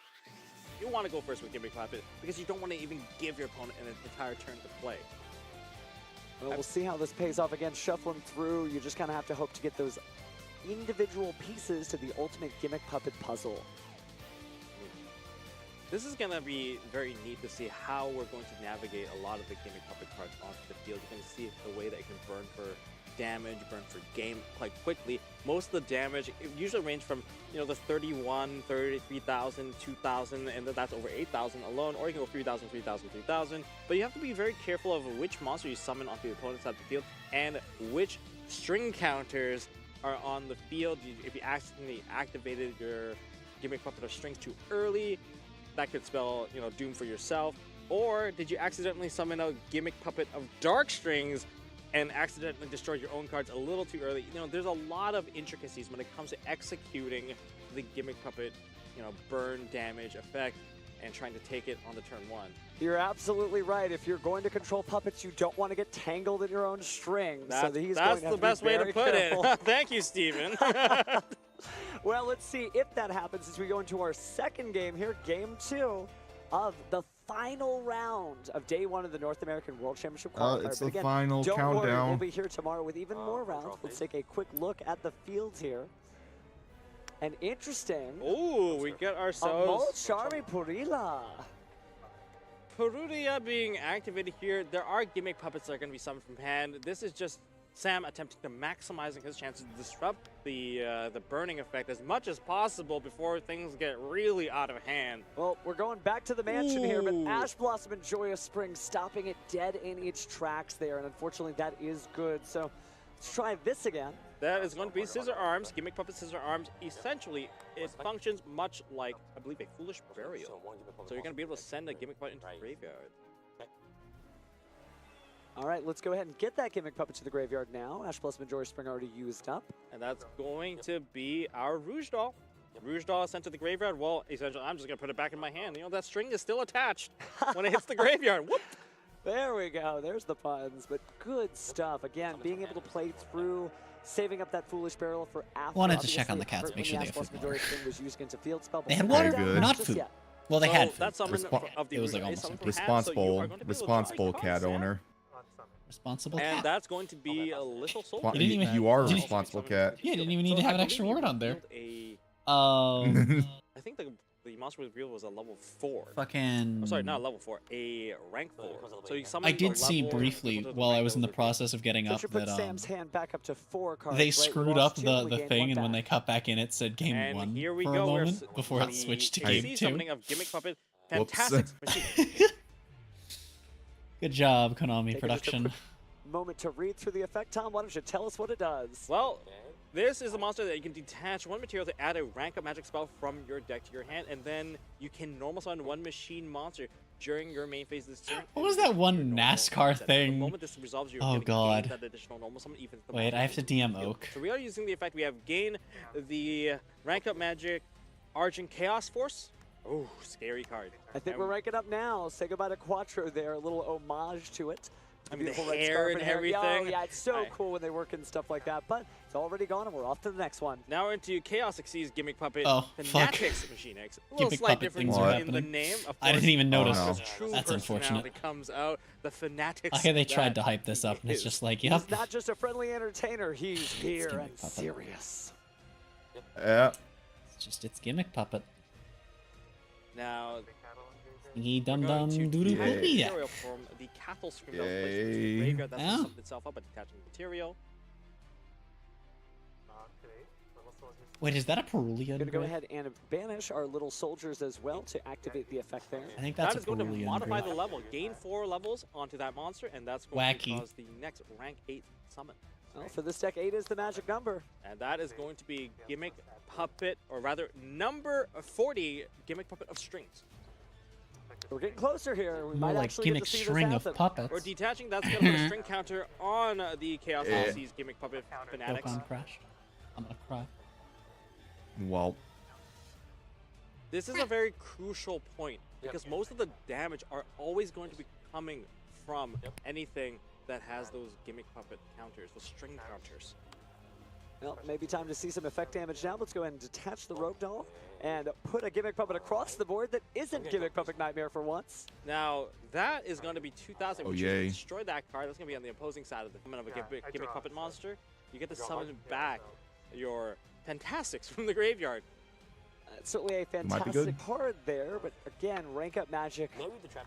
You want to go first with Gimmick Puppet because you don't want to even give your opponent an entire turn to play. Well, we'll see how this pays off. Again, shuffling through, you just kind of have to hope to get those individual pieces to the ultimate Gimmick Puppet puzzle. This is going to be very neat to see how we're going to navigate a lot of the Gimmick Puppet cards onto the field. You're going to see the way that it can burn for damage, burn for game quite quickly. Most of the damage, it usually range from, you know, the 31, 33,000, 2,000, and then that's over 8,000 alone, or you can go 3,000, 3,000, 3,000. But you have to be very careful of which monster you summon onto the opponent's side of the field and which string counters are on the field. If you accidentally activated your Gimmick Puppet of strings too early, that could spell, you know, doom for yourself. Or did you accidentally summon a Gimmick Puppet of dark strings and accidentally destroy your own cards a little too early? You know, there's a lot of intricacies when it comes to executing the Gimmick Puppet, you know, burn damage effect and trying to take it on the turn one. You're absolutely right. If you're going to control puppets, you don't want to get tangled in your own strings. That's he's the going to best way to be put very careful. it. Thank you, Steven. Well, let's see if that happens as we go into our second game here, game 2 of the final round of day 1 of the North American World Championship qualifier. It's But the again, final don't worry, countdown. we'll be here tomorrow with even more rounds. Let's take a quick look at the fields here. And interesting. Ooh, we got A ourselves Charmy Purila. Perudia being activated here. There are Gimmick Puppets that are going to be summoned from hand. This is just Sam attempting to maximizing his chances to disrupt the burning effect as much as possible before things get really out of hand. Well, we're going back to the mansion here, but Ooh. Ash Blossom and Joyous Spring stopping it dead in its tracks there, and unfortunately that is good. So let's try this again. That is going to be Scissor Arms, Gimmick Puppet Scissor Arms. Essentially, it functions much like, I believe, a Foolish Burial. So you're going to be able to send a Gimmick Puppet into the graveyard. All right, let's go ahead and get that Gimmick Puppet to the graveyard now. Ash Blossom and Joyous Spring already used up. And that's going to be our Rouge Doll. Rouge Doll is sent to the graveyard. Well, essentially, I'm just going to put it back in my hand. You know, that string is still attached when it hits the graveyard. Whoop! There we go. There's the puns, but good stuff. Again, being able to play through, saving up that Foolish Barrel for after. Wanted to check on the Obviously, cats, make sure when they the have Ash food Blossom and water. Joyous Spring was used against a field spell. They had but water, not not just food. yet. Well, they So had food. that's summon of the It was like Rouge Doll. almost Summon empty. from hand, so you are Responsible, going to be able to responsible draw a cat card, Sam. owner. Responsible And cat. that's going to be a Little Soul. Well, You didn't even- you are a didn't- responsible cat. Yeah, didn't even need So to have I an extra believe word you on there. built I think the monster reveal was a level 4. Fucking. Oh, sorry, not a level 4, a rank 4. So you summon I the did see level briefly equal to the while I rank was in the level. process of getting So up should put that Sam's hand back up to 4 cards. they right? screwed Lost up 2, we the gained thing, 1 and when they back. cut back in, it said game And 1 here we for go. a We're moment before it switched to the game 2. summoning of Gimmick Puppet. Whoops. Fantastic machine. Good job, Konami Take just a production. quick moment to read through the effect. Tom, why don't you tell us what it does? Well, this is a monster that you can detach 1 material to add a rank up magic spell from your deck to your hand, and then you can normal summon 1 machine monster during your main phase this turn. What was that one NASCAR The thing? moment this resolves, you're Oh, gonna gain God. that additional normal summon, even if the Wait, I have to monster DM isn't killed. Oak. So we are using the effect. We have gain the rank up magic Argent Chaos Force. Oh, scary card. I think And we're ranking up now. Say goodbye to Quattro there. A little homage to it. I mean, the Beautiful red hair scarf and hair. everything. Oh, yeah, it's so I- cool when they work in stuff like that. But it's already gone, and we're off to the next one. Now we're into Chaos Xyz Gimmick Puppet. Oh, fuck. Fanatics Machine X. A little Gimmick slight Puppet difference things are in the happening. name. Of I didn't course, even notice. Oh, no. his true That's unfortunate. personality comes out. The Fanatics. Okay, they tried that to hype this up, and it's is. just like, yep. He's not just a friendly entertainer. He's here Gimmick and Puppet. serious. Yeah. Just its gimmick puppet. Now, He dum we're dum going to doo doo detach doo. material from the cattle screen that was placed into the graveyard. That's Oh. summed itself up by detaching the material. Wait, is that a Perulian? Gonna go Grid? ahead and banish our little soldiers as well to activate the effect there. I think that's That a is going to Perulian modify grid. the level, gain 4 levels onto that monster, and that's going to Wacky. cause the next rank 8 summon. Well, for this deck, 8 is the magic number. And that is going to be Gimmick Puppet, or rather, number 40 Gimmick Puppet of Strings. We're getting closer here. We More might like actually gimmick get to see string this of happen. puppets. We're detaching, that's going to put a string counter on the Chaos Galaxy's Gimmick Puppet Fanatics. Pokemon crashed. I'm gonna cry. Well, This is a very crucial point, because most of the damage are always going to be coming from anything that has those Gimmick Puppet counters, those string counters. Well, maybe time to see some effect damage now. Let's go ahead and detach the Rogue Doll and put a Gimmick Puppet across the board that isn't Gimmick Puppet Nightmare for once. Now, that is going to be 2,000. Oh, Which you yay. destroy that card. That's going to be on the opposing side of the summon of a Gimmick Puppet monster. You get to summon back your Fantastics from the graveyard. It's certainly a Might be fantastic good. card there, but again, rank up Magic,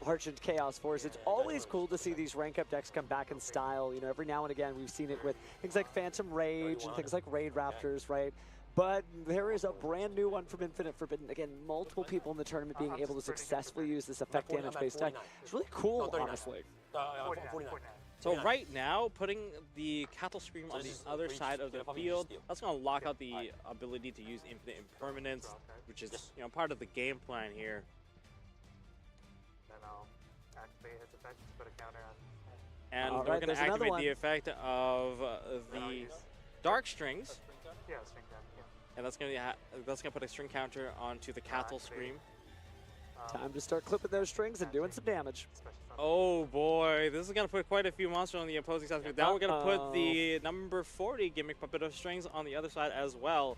Argent Chaos Force. It's always cool to see these rank up decks come back in style. You know, every now and again we've seen it with things like Phantom Rage and things like Raid Raptors, right? But there is a brand new one from Infinite Forbidden. Again, multiple people in the tournament being able to successfully use this effect damage based deck. It's really cool, honestly. 49. So right now, putting the Cattle Scream on the other side of the field, that's going to lock out the ability to use Infinite Impermanence, which is part of the game plan here. And All we're right, going to there's another activate one. the effect of the Dark Strings, and that's going to put a string counter onto the Cattle Scream. Time to start clipping those strings and doing some damage. Oh boy, this is going to put quite a few monsters on the opposing side. Now we're going to put the number 40 Gimmick Puppet of Strings on the other side as well.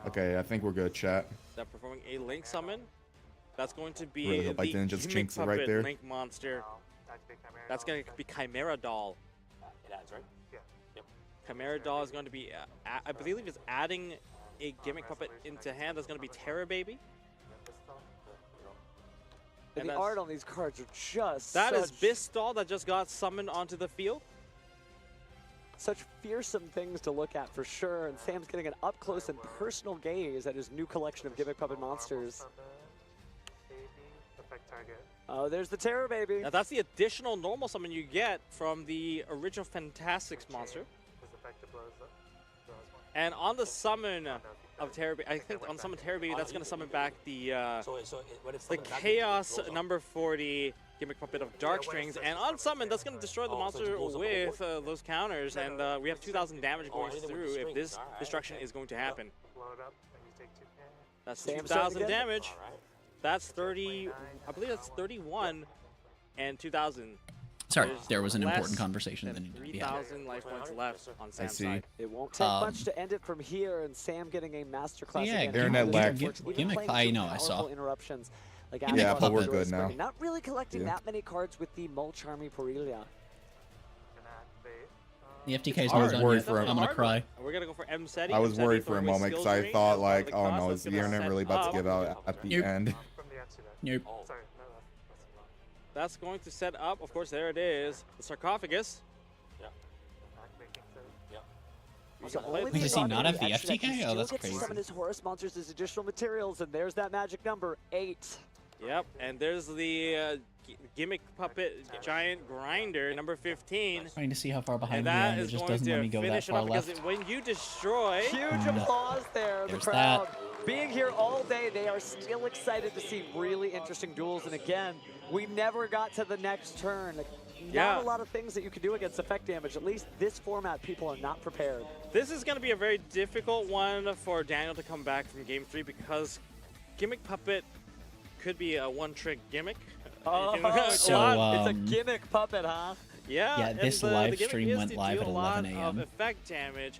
okay, I think we're good, chat. They're performing a Link Summon. That's going to be Really hope I the didn't just Gimmick jinx it right Puppet there. Link monster. That's going to be Chimera Doll. It adds, right? Chimera Doll is going to be, I believe it's adding a Gimmick Puppet into hand. That's going to be Terror Baby. And the art on these cards are just That is such, Bistall that just got summoned onto the field. such fearsome things to look at for sure. And Sam's getting an up close and personal gaze at his new collection of Gimmick Puppet monsters. Oh, there's the Terror Baby. Now that's the additional normal summon you get from the original Fantastics monster. And on the summon of Terror Baby, I think on summon Terror Baby, that's going to summon back the Chaos number 40 Gimmick Puppet of Dark Strings. And on summon, that's going to destroy the monster with those counters. And we have 2,000 damage going through if this destruction is going to happen. That's 2,000 damage. That's 30, I believe that's 31 and 2,000. Sorry, There's there was an less important conversation that than needed to be had. 3,000 life points left on Sam's see. side. It won't take much to end it from here, and Sam getting a masterclass Yeah, again. Internet lag. Gimmick, I know, I saw. Interruptions. Like Gimmick Yeah, but we're Puppet. good now. Not really collecting Yeah. that many cards with the Mulcharmy Perelia. The FTK's I was not done worried yet. for I'm him. gonna cry. We're going to go for M Seti. I was worried for a moment because I thought like, oh no, is the internet really about to give out at the Nope. end? Nope. That's going to set up, of course, there it is, the sarcophagus. So Wait, only Wait, does he not have the extra deck, he FTK? Oh, still that's gets to crazy. summon his Horus monsters as additional materials, and there's that magic number, 8. Yep, and there's the Gimmick Puppet Giant Grinder, number 15. Trying to see how far behind And we are, that and it is just going doesn't let to me go that finish it far up because left. when you destroy... Huge applause there, the There's crowd. Being here all day, they are still excited to see really interesting duels. And again, we never got to the next turn. Not a lot of things that you can do against effect damage. At least this format, people are not prepared. This is going to be a very difficult one for Daniel to come back from Game 3 because Gimmick Puppet could be a one-trick gimmick. Oh, It's a gimmick puppet, huh? Yeah, Yeah, and this the live gimmick stream is went to live deal at a lot 11 of a.m. effect damage.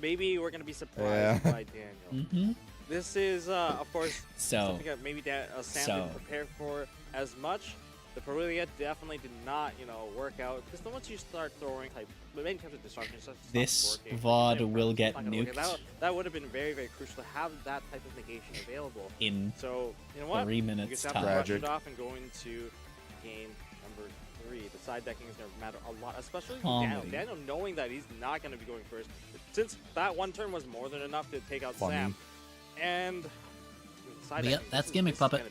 Maybe we're going to be surprised by Daniel. Mm-hmm. This is, of course, So- something that maybe Sam didn't prepare for as much. The Perulia definitely did not, work out. Because then once you start throwing many types of destruction, This VOD will get nuked. That would have been very, very crucial to have that type of negation available. In so, you know what? 3 minutes You just have to time. rush it off and go into game number 3. The side decking is going to matter a lot, especially with Daniel. Daniel knowing that he's not going to be going first. Since that one turn was more than enough to take out Sam. And side Yep, that's Gimmick Puppet.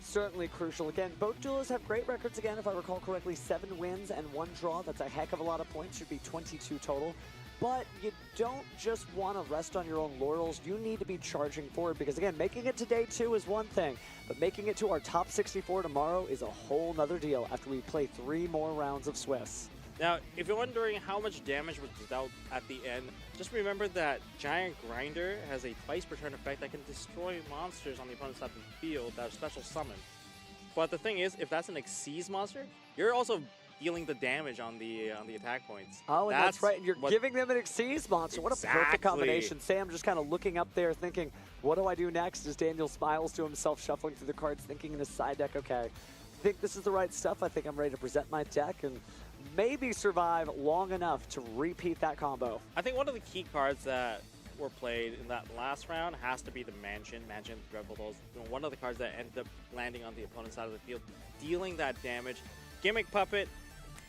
Certainly crucial. Again, both duelists have great records again. If I recall correctly, 7 wins and 1 draw. That's a heck of a lot of points. Should be 22 total. But you don't just want to rest on your own laurels. You need to be charging forward because, again, making it to day 2 is one thing, but making it to our top 64 tomorrow is a whole nother deal after we play 3 more rounds of Swiss. Now, if you're wondering how much damage was dealt at the end, just remember that Giant Grinder has a twice per turn effect that can destroy monsters on the opponent's side of the field that are special summoned. But the thing is, if that's an Xyz monster, you're also dealing the damage on the attack points. Oh, and that's right. And you're giving them an Xyz monster. What a perfect combination. Sam just kind of looking up there thinking, what do I do next? As Daniel smiles to himself, shuffling through the cards, thinking in his side deck, okay, I think this is the right stuff. I think I'm ready to present my deck and maybe survive long enough to repeat that combo. I think one of the key cards that were played in that last round has to be the Mansion Rebel Dolls. One of the cards that ended up landing on the opponent's side of the field, dealing that damage. Gimmick Puppet,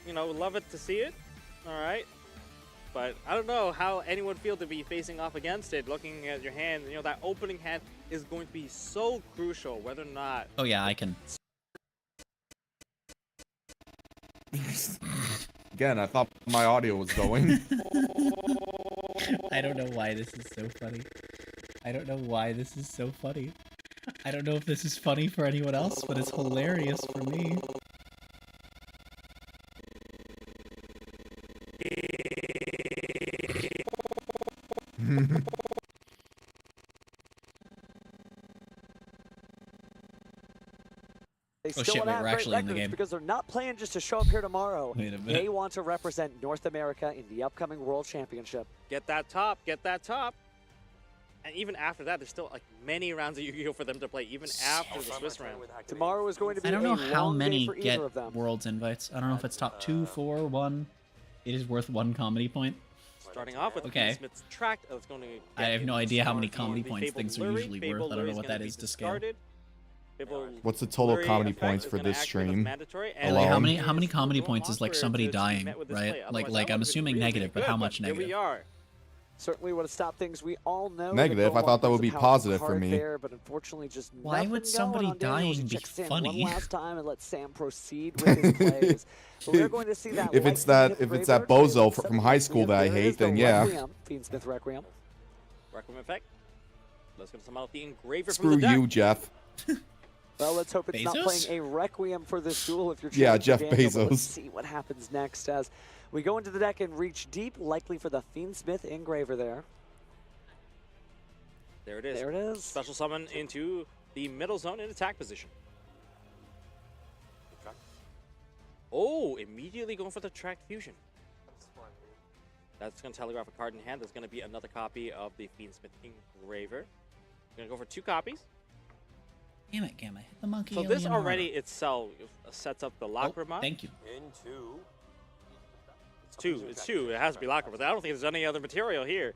love it to see it, all right? But I don't know how anyone would feel to be facing off against it, looking at your hand. That opening hand is going to be so crucial, whether or not... Oh yeah, I can. Again, I thought my audio was going. I don't know why this is so funny. I don't know why this is so funny. I don't know if this is funny for anyone else, but it's hilarious for me. They Oh still shit, want wait, to have we're great actually in the records game. because they're not playing just to show up here tomorrow. Wait a minute. They want to represent North America in the upcoming World Championship. Get that top, get that top. And even after that, there's still many rounds of Yu-Gi-Oh for them to play, even after the Swiss round. Tomorrow is going to be I don't know a how long day many for either get of them. Worlds invites. I don't know if it's top 2, 4, 1. It is worth 1 comedy point. Starting off with Okay. Smith's track that's going to I have no idea how many comedy the points Fabled things are Lurry. usually worth. Fabled I don't know Lurry's what gonna that be is to scale. discarded. Fabled What's the total Lurry comedy effect points is for gonna this activate as stream? mandatory, and Like how Alone? many comedy points is like monster somebody to be dying, met with this right? play. Like Otherwise, that I'm would've been assuming really negative, but good, how much here we negative? are. Certainly would have stopped things. We all know. Negative, that I thought that would be Gohan was a powerful positive for card me. There, but unfortunately, just Why nothing would going somebody on Daniel. dying He be checks Sam funny? One last time and let Sam proceed with his plays. But we're going to see that. If it's that bozo from high school that I hate, then yeah. Fiendsmith Requiem. Requiem effect. Let's go to some out the engraver Screw from the deck. you, Jeff. Well, let's hope it's not Bezos? playing a Requiem for this duel if you're Yeah, cheering for Jeff Daniel, but Bezos. Let's see what happens next as we go into the deck and reach deep, likely for the Fiendsmith engraver there. There it is. There it is. Special summon into the middle zone in attack position. Oh, immediately going for the track fusion. That's going to telegraph a card in hand. There's going to be another copy of the Fiendsmith engraver. Going to go for 2 copies. Damn it, Gamma. Hit the monkey. So this alien already harder. itself sets up the Lacrima. Thank you. Into. It's two. It has to be Lacrima. I don't think there's any other material here.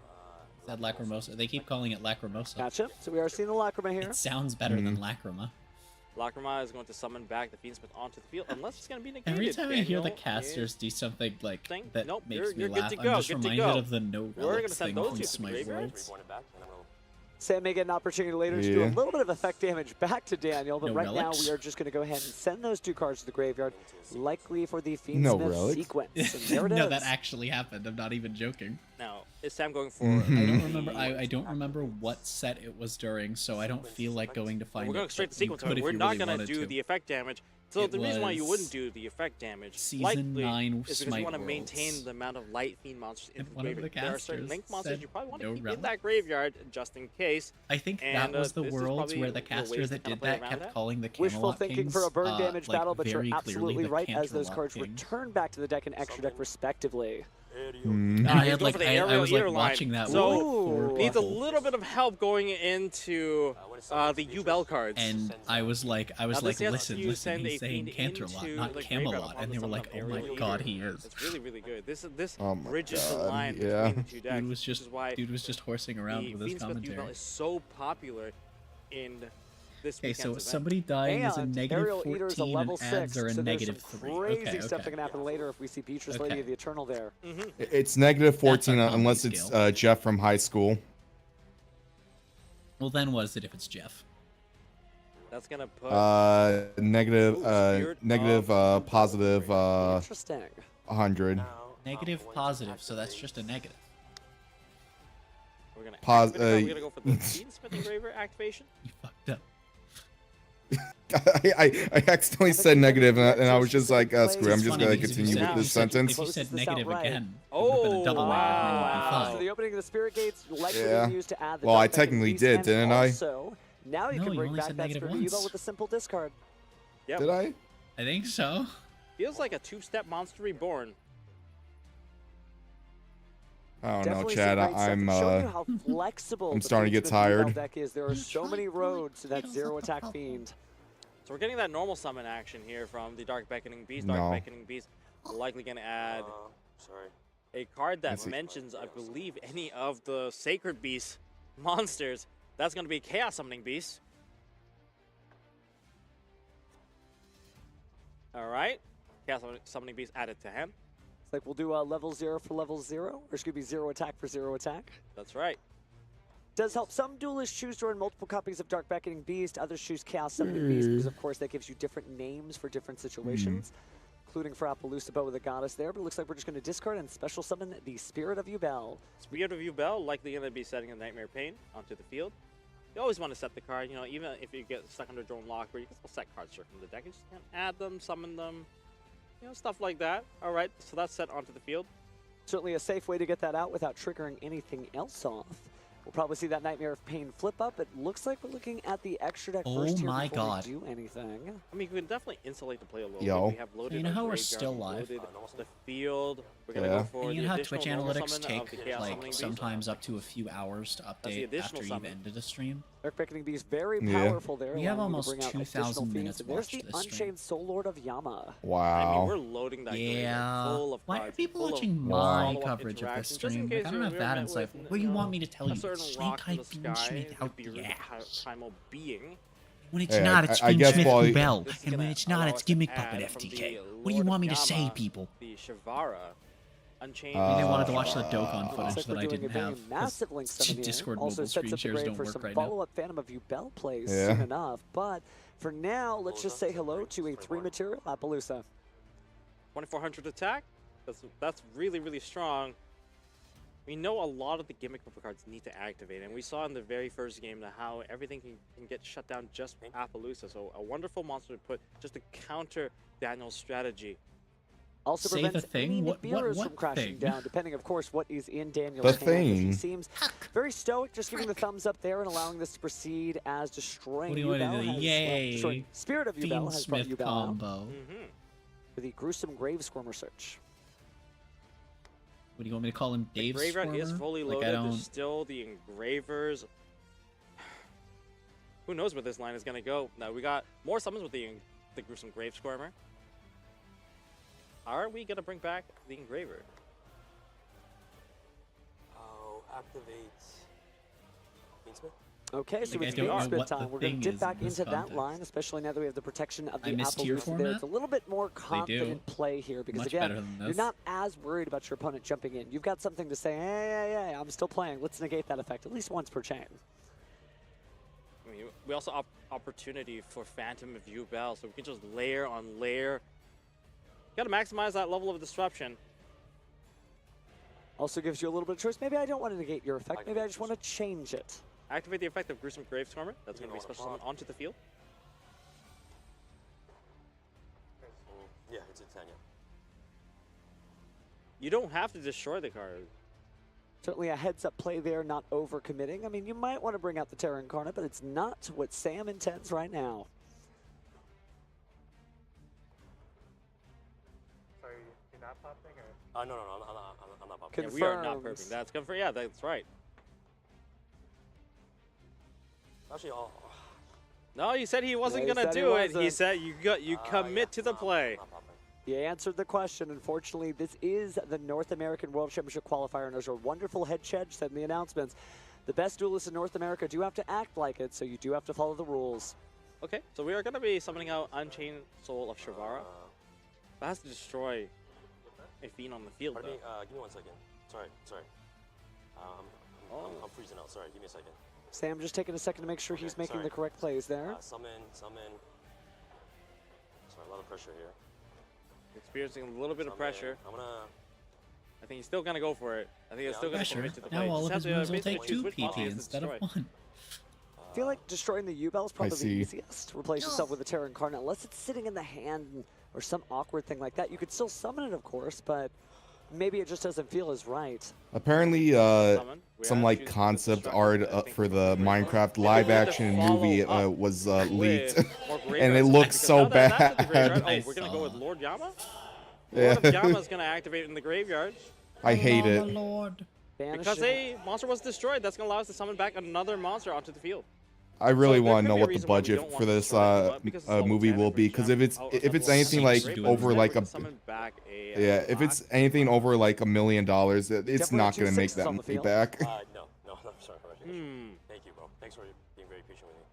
Is that Lacrimosa? They keep calling it Lacrimosa. Gotcha. So we are seeing the Lacrima here. It sounds better than Lacrima. Lacrima is going to summon back the Fiendsmith onto the field, unless it's going to be negated. Every time I hear the Daniel casters do something like that Nope, makes me you're good laugh, to I'm go, just good to reminded go. of the no We're gonna relics send thing those from two to the Smite graveyard. Worlds. Sam may get an opportunity later to do a Yeah. little bit of effect damage back to Daniel, but No right relics? now we are just going to go ahead and send those 2 cards to the graveyard, likely for the No Fiendsmith relics? sequence. And there it is. No, that actually happened. I'm not even joking. Now, is Sam going for... I don't remember. I don't remember what set it was during, so I don't feel like going to find We're it. going straight to but sequence. you could if We're you not really going to wanted do to. the effect damage. So It the reason why you was wouldn't do the effect damage, Season likely, 9 is because Smite you want to Worlds. maintain the amount of light fiend monsters in And the one of graveyard. the There are certain casters link monsters said you probably want to no keep in relic. that graveyard just in case. I think And, that was the this is worlds probably where the the caster ways that to kinda did play that around kept that. calling the Wishful Camelot thinking Kings, for a burn damage like battle, but you're very clearly absolutely the right as those Canterlot cards Kings. return back to the deck in extra deck respectively. I He's had going like for the I aerial was like eater line. watching that. So needs a awful. little bit of help going into the U-Bell cards. And I was like, listen, you listen, send he's a saying fiend Canterlot, into not the Camelot, graveyard and they were like, oh aerial my eater. god, he is. It's really, really good. This Oh my bridges the God, line yeah. between the two decks. Dude was just horsing around the with his Fiendsmith commentary. U-Bell is so popular in this Okay, weekend's so event. somebody dying is a And negative Aerial Eater's a 14 level and ads 6, are a so there's negative some 3. crazy Okay, stuff that can happen later if we see Beatrice Lady of the Eternal there. It's negative 14 That's our unless comedy it's skill. Jeff from high school. Well, then what is it if it's Jeff? That's gonna put Negative, positive, Interesting. 100. Negative, positive, so that's just a negative. We're gonna Pause. we're gonna go for the Fiendsmith Engraver activation. You fucked up. I accidentally said negative, and I was just like, screw it, I'm just gonna continue with this sentence. If you said negative again, it oh, would have been a double negative, and it would be So fine. the opening of the Spirit Gates likely Yeah. used to add the Well, I Dark Beacon technically Beast, did, and didn't I? also, now you No, can you bring only back said that negative Spirit once. Evo with a simple discard. Yep. Did I? I think so. Feels like a two-step Monster Reborn. I don't know, Definitely Chad. some great stuff. I'm To show you how flexible I'm the starting to get Fiendsmith U-Bell tired. deck is. There are so many roads to that zero attack fiend. So we're getting that normal summon action here from the Dark Beckoning Beast. No. Dark Beckoning Beast likely going to add a card that Let's see. mentions, I believe, any of the Sacred Beast monsters. That's going to be Chaos Summoning Beast. All right. Chaos Summoning Beast added to hand. It's like we'll do level 0 for level 0, or should be 0 attack for 0 attack. That's right. Does help some duelists choose to run multiple copies of Dark Beckoning Beast, others choose Chaos Summoning Beast, because of course that gives you different names for different situations, including for Appaloosa with a goddess there, but it looks like we're just going to discard and special summon the Spirit of U-Bell. Spirit of U-Bell likely going to be setting a Nightmare Pain onto the field. You always want to set the card, you know, even if you get stuck under Drone Lock, where you can still set cards from the deck. You just can't add them, summon them, you know, stuff like that. All right, so that's set onto the field. Certainly a safe way to get that out without triggering anything else off. We'll probably see that Nightmare of Pain flip up. It looks like we're looking at the extra deck Oh first here my before God. we do anything. I mean, you can definitely insulate the play a little Yo. bit. We have loaded You know our how we're graveyard, still live? loaded the field. We're going to Yeah. go for And you the know how additional Twitch normal analytics summon take of the Chaos Summoning like Beast. sometimes up to a few hours to the update additional after you've summon. ended a stream? Dark Beckoning Beast very Yeah. powerful there. We have allowing you almost to bring out 2,000 additional minutes fiends. And there's the watched this stream. Unchained Soul Lord of Yama. I mean, Wow. we're loading that Yeah. graveyard full of Why cards, are people full of watching my follow-up coverage of this interactions, just in stream? case Like, I don't you're have that met insight. with, What do you want me to tell a you? certain Snake rock in Eye the Beam sky Smith would out be the really ass. primal being. When it's Hey, not, it's I Fiend guess Smith while you- Bell. This is And when gonna it's not, allow it's us to Gimme add Puppet from FTK. the What do you Lord want me of to say, Yama, people? The Shivara, Unchained. Maybe they wanted to watch the Dokkan Looks footage like that we're I doing didn't a very have. 'cause massive link summon here. Discord Also mobile sets screen up the shares grade don't for work some right now. follow-up Phantom of U-Bell plays Yeah. soon enough. But for now, let's just say hello to a 3-material Appaloosa. 2400 attack. That's really, really strong. We know a lot of the gimmick puffer cards need to activate, and we saw in the very first game how everything can get shut down just with Appaloosa. So a wonderful monster to put just to counter Daniel's strategy. Also Say prevents the thing? any What Nibiru's from crashing thing? down, depending, of course, what is in Daniel's The hand. But He thing. seems very stoic, just giving the thumbs up there and allowing this to proceed as destroying What do you want to U-Bell do? has- Yay! sorry, Spirit of U-Bell Fiend has brought Smith U-Bell out combo. for the gruesome Grave Squirmer search. What do you want me to call him? Dave Graveyard is Swarmer? fully Like, loaded. I don't. There's still the Engravers. Who knows where this line is going to go? Now, we got more summons with the gruesome Grave Squirmer. Are we going to bring back the Engraver? Oh, activate Fiendsmith? Okay, so Like, I it's don't know Fiendsmith what the time. We're going thing to dip is back in this into that context. line, especially now that we have the protection of the I missed tier Appaloosa there. format? It's a little bit more confident play here because, Much again, better than you're this. not as worried about your opponent jumping in. You've got something to say, hey, I'm still playing. Let's negate that effect at least once per chain. I mean, we also have opportunity for Phantom of U-Bell, so we can just layer on layer. Got to maximize that level of disruption. Also gives you a little bit of choice. Maybe I don't want to negate your effect. Maybe I just want to change it. Activate the effect of Gruesome Grave Squirmer. That's going to be special summon onto the field. Yeah, it's a 10, yeah. You don't have to destroy the card. Certainly a heads-up play there, not over-committing. I mean, you might want to bring out the Terra Incarnate, but it's not what Sam intends right now. Sorry, you're not No, I'm not popping. Yeah, we are not perping. That's confirmed. Yeah, that's right. Actually, No, he said he wasn't he gonna said he do it. He wasn't. said you commit to the play. You answered the question. Unfortunately, this is the North American World Championship qualifier, and as our wonderful head Chedge said in the announcements, the best duelists in North America do have to act like it, so you do have to follow the rules. Okay, so we are gonna be summoning out Unchained Soul of Shavara. That has to destroy a fiend on the field, Pardon though. me, give me 1 second. Sorry. I'm freezing out. Sorry, give me a second. Sam just taking a second to make sure he's making sorry. the correct plays there. Summon. Sorry, a lot of pressure here. Experiencing a little bit of pressure. I'm gonna. I think he's still gonna go for it. I think he's still gonna Pressure. commit to the play. Now all of Just his have moves to will basically take choose 2 which monster PP is to instead of destroy. 1. I feel like destroying the U-Bell is probably the see. easiest. Replace yourself with a Terra Incarnate, unless it's sitting in the hand or some awkward thing like that. You could still summon it, of course, but maybe it just doesn't feel as right. Apparently, some like concept art for the Minecraft live action movie was leaked, and it looks so bad. Oh, we're gonna go with Lord Yama. Lord of Yama is gonna activate in the graveyard. I hate it. Lord. Because a monster was destroyed, that's gonna allow us to summon back another monster onto the field. I really So there want to could know be a what the reason why we budget don't for want to this destroy them, because it's level movie 10, will if be. it's Because jump if it's level anything 6, like great, over we're like gonna a summon back a, if it's anything over like $1 million, it's Definitely not two gonna make sixes that on the money field. back. No, I'm sorry for rushing. Thank you, bro. Thanks for being very patient with me.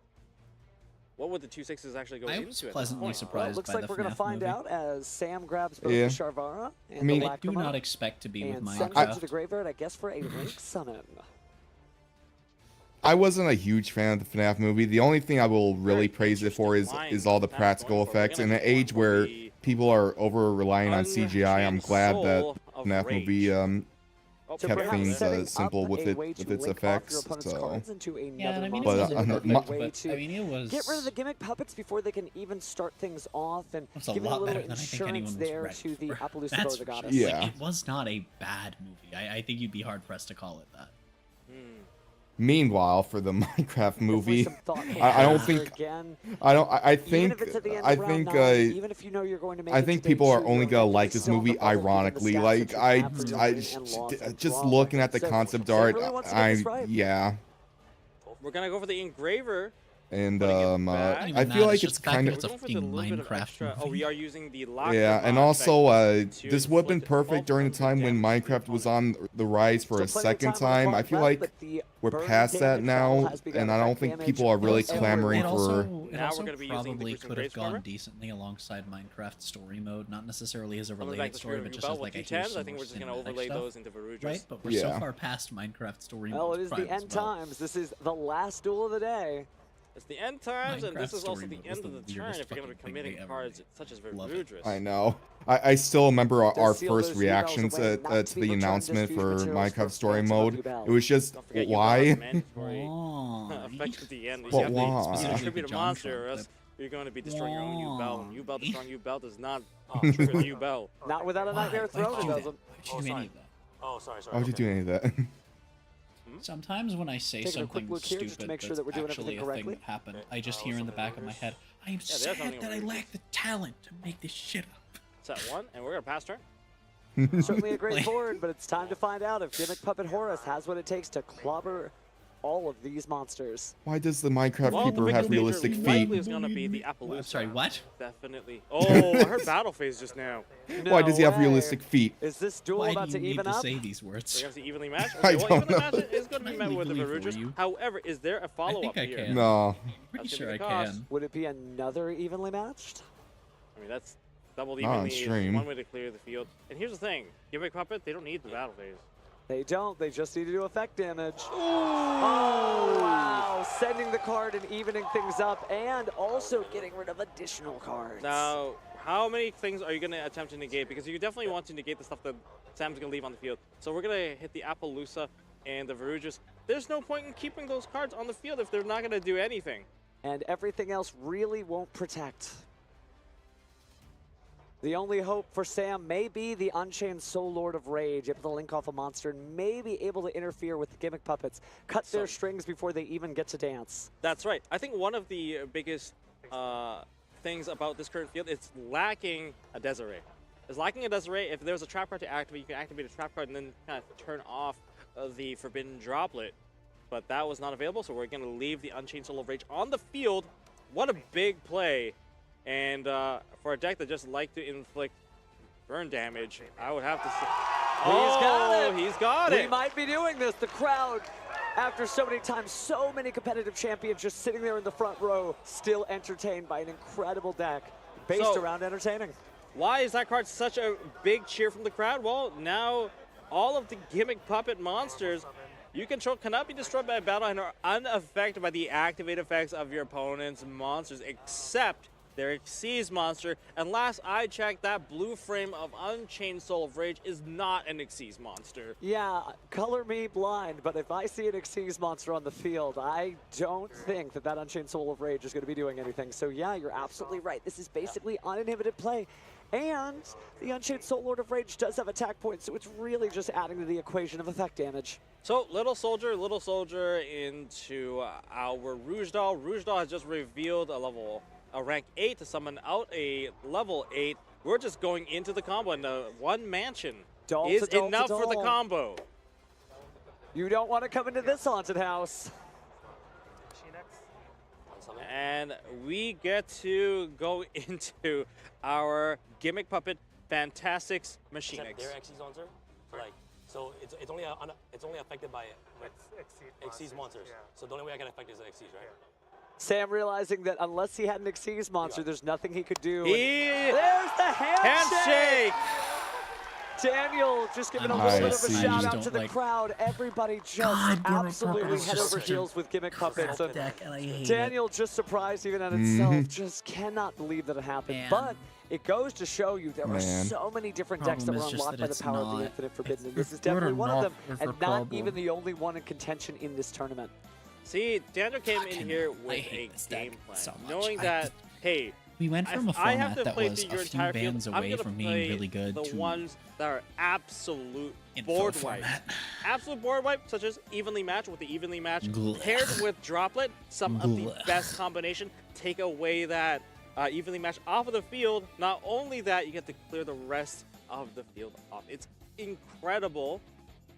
What would the 2/6s actually go I into was at this pleasantly point? surprised Well, looks by like the we're going to FNAF find movie. out as Sam grabs both Yeah. the Sharvara and I mean, the I do Lacrima not expect to be with and sends it to Minecraft. the graveyard, I guess, for a Link Summon. I wasn't a huge fan of the FNAF movie. The only thing I will really praise it for is all the practical effects. In an age where people are over relying on CGI, I'm glad that FNAF movie kept perhaps things setting simple up with a it way with to its link off your effects. opponent's So cards into another Yeah, and I mean, it monster wasn't is a my- good way to I mean, it was. get rid of the gimmick puppets before they can even start things off, and It's a give it a lot little better than I think anyone insurance was there ready to the for. Appaloosa That's the for Goddess. sure. Yeah. Like, it was not a bad movie. I think you'd be hard pressed to call it that. meanwhile, for the Minecraft movie, Some thought I don't behind think it again. I Even think if it's at the end I of round think 9, even if you know you're going to make I it think to day people are 2, only you're gonna going like to this still have movie the bubble given the ironically. stats Like that you have for your win and loss and just draw looking at the records. So, concept Sam art, really wants to get this right. yeah. We're gonna go for the Engraver. And back. I feel like it's kind of We're going for the little bit of extra. Oh, we are using the lock. yeah, and also this would have been perfect during the time when Minecraft was on the rise for a second time. I feel like we're past that now, and I don't think people are really clamoring for. It also probably could have gone decently alongside Minecraft story mode, not necessarily as a related story, but just as like a here's I think we're just gonna overlay those into Varujos. Right, but we're so far past Minecraft story mode. Well, it is the end times. This is the last duel of the day. It's the end times, and this Minecraft is also story the mode end was of the the turn weirdest if you're going to be fucking thing committing they ever cards such as Varudras. I know. I still remember our seal first those reactions emails away, not to to be the returned announcement dispute for materials Minecraft for story fans mode. above you, It was just Don't forget, why? you mandatory effect at the end. You But have why? to attribute a monster, or else you're going to be destroying your own U-Bell. And U-Bell destroying U-Bell does not trigger U-Bell. Not without a Nightmare Throne, it doesn't. Oh, sorry. Why would you do any of that? Sometimes when I say Taking a quick something look here stupid just to make sure that's that we're doing actually everything a thing correctly. that happened, I just hear in the back of my head, I am there's sad something that I over lack the talent to make this shit up. Set one, and we're going to pass turn. Certainly a great board, but it's time to find out if Gimmick Puppet Horus has what it takes to clobber all of these monsters. Why does the Minecraft Well, the keeper biggest have danger realistic feet? likely is going to be the Appaloosa. I'm sorry, what? Definitely. Oh, I heard battle phase just now. Why does he have way. realistic feet? Is this duel Why about do to you need even to up? say these words? We're going to see evenly matched. I Okay, well, don't evenly know. matched is going to be met with the legally Varudras. for you. However, is there a follow-up I here? can. No. Pretty That's sure gonna I be the cost. can. Would it be another evenly matched? I mean, that's double Not on evenly is stream. one way to clear the field. And here's the thing. Gimmick Puppet, they don't need the battle phase. They don't. They just need to do effect damage. Oh, wow. Sending the card and evening things up, and also getting rid of additional cards. Now, how many things are you going to attempt to negate? Because you definitely want to negate the stuff that Sam's going to leave on the field. So we're going to hit the Appaloosa and the Varujras. There's no point in keeping those cards on the field if they're not going to do anything. And everything else really won't protect. The only hope for Sam may be the Unchained Soul Lord of Rage, able to link off a monster and may be able to interfere with the Gimmick Puppets, cut their strings before they even get to dance. That's right. I think one of the biggest things about this current field is lacking a Desiree. is lacking a Desiree. If there's a trap card to activate, you can activate a trap card and then kind of turn off the Forbidden Droplet. But that was not available, so we're going to leave the Unchained Soul of Rage on the field. What a big play. And for a deck that just like to inflict burn damage, I would have to say... Oh, he's got it. We might be doing this. The crowd, after so many times, so many competitive champions just sitting there in the front row, still entertained by an incredible deck based around entertaining. Why is that card such a big cheer from the crowd? Well, now all of the Gimmick Puppet monsters you control cannot be destroyed by a battle and are unaffected by the activate effects of your opponent's monsters, except their Xyz monster. And last I checked, that blue frame of Unchained Soul of Rage is not an Xyz monster. Yeah, color me blind, but if I see an Xyz monster on the field, I don't think that Unchained Soul of Rage is going to be doing anything. So yeah, you're absolutely right. This is basically uninhibited play. And the Unchained Soul Lord of Rage does have attack points, so it's really just adding to the equation of effect damage. So, Little Soldier into our Rouge Doll. Rouge Doll has just revealed a rank 8 to summon out a level 8. We're just going into the combo, and the one mansion is enough for the combo. You don't want to come into this haunted house. And we get to go into our Gimmick Puppet Fantastics Machine X. Their Xyz monster, like, so it's only affected by Xyz monsters. Yeah. So the only way I can affect is an Xyz, right? Sam realizing that unless he had an Xyz monster, there's nothing he could do. There's the handshake! Daniel just giving a little bit of a shout out to the crowd. Everybody just absolutely head over heels with Gimmick Puppets. So Daniel just surprised even at itself. Just cannot believe that it happened. But it goes to show you there are so many different decks that were unlocked by the power of the Infinite Forbidden. And this is definitely one of them, and not even the only one in contention in this tournament. See, Daniel came in here with a game plan, knowing that, hey, we went from a format that was a few bands away from being really good to the ones that are absolute info board wipe. Absolute board wipe, such as Evenly Match with the Evenly Match paired with Droplet, some of the best combination. Take away that Evenly Match off of the field. Not only that, you get to clear the rest of the field off. It's incredible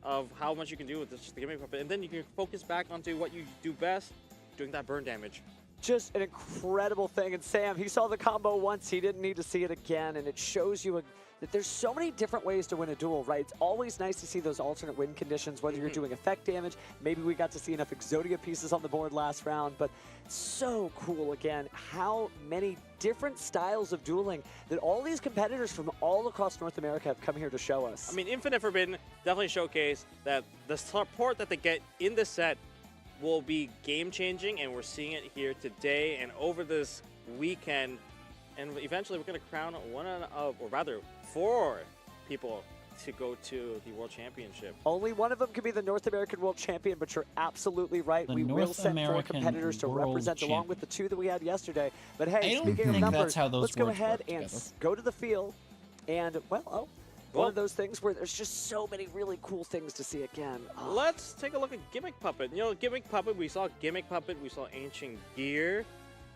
of how much you can do with this, just the Gimmick Puppet, and then you can focus back onto what you do best, doing that burn damage. Just an incredible thing. And Sam, he saw the combo once, he didn't need to see it again, and it shows you that there's so many different ways to win a duel, right? It's always nice to see those alternate win conditions, whether you're doing effect damage. Maybe we got to see enough Exodia pieces on the board last round, but so cool, again, how many different styles of dueling that all these competitors from all across North America have come here to show us. I mean, Infinite Forbidden definitely showcased that the support that they get in this set will be game-changing, and we're seeing it here today and over this weekend. And eventually we're going to crown four people to go to the World Championship. Only one of them could be the North American World Champion, but you're absolutely right. We will send 4 competitors to represent along with the 2 that we had yesterday. But hey, speaking of numbers, let's go ahead and go to the field. And, well, one of those things where there's just so many really cool things to see again. Let's take a look at Gimmick Puppet. You know, Gimmick Puppet, we saw Gimmick Puppet, we saw Ancient Gear.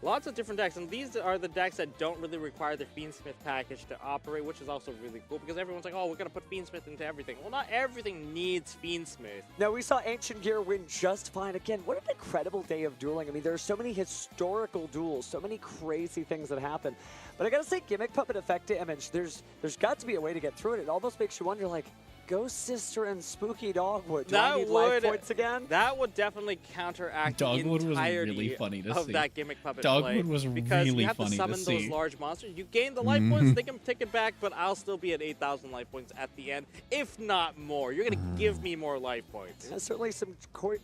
Lots of different decks, and these are the decks that don't really require the Fiendsmith package to operate, which is also really cool because everyone's like, oh, we're going to put Fiendsmith into everything. Well, not everything needs Fiendsmith. No, we saw Ancient Gear win just fine. Again, what an incredible day of dueling. I mean, there are so many historical duels, so many crazy things that happen. But I got to say, Gimmick Puppet effect damage, there's got to be a way to get through it. It almost makes you wonder, like, Ghost Sister and Spooky Dogwood. Do I need life points again? That would definitely counteract Dogwood the entirety was really funny to of see. that Gimmick Puppet Dogwood play. was because really you have funny to summon to those see. large monsters. You gain the life points, they can take it back, but I'll still be at 8,000 life points at the end, if not more. You're going to give me more life points. There's certainly some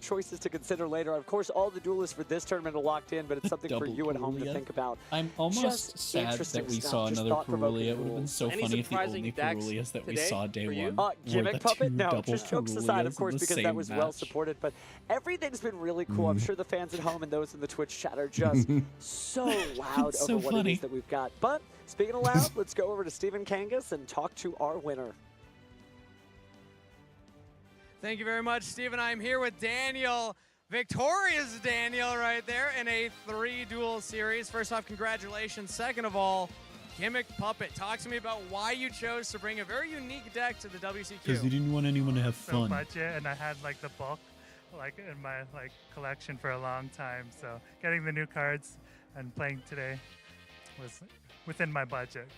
choices to consider later. Of course, all the duelists for this tournament are locked in, but it's something for you at home to think about. I'm almost sad that we saw another Perulia. It would have been so funny if the only Perulias that we saw day one were Gimmick the Puppet? 2 No, double just jokes aside, of course, because that was well supported. But everything's been really cool. I'm sure the fans at home and those in the Twitch chat are just so loud over what it is that we've got. But speaking of loud, let's go over to Stephen Kangas and talk to our winner. Thank you very much, Stephen. I'm here with Daniel. Victorious Daniel right there in a 3-duel series. First off, congratulations. Second of all, Gimmick Puppet. Talk to me about why you chose to bring a very unique deck to the WCQ. Because you didn't want anyone to have So fun. budget, and I had like the bulk like in my like collection for a long time. So getting the new cards and playing today was within my budget.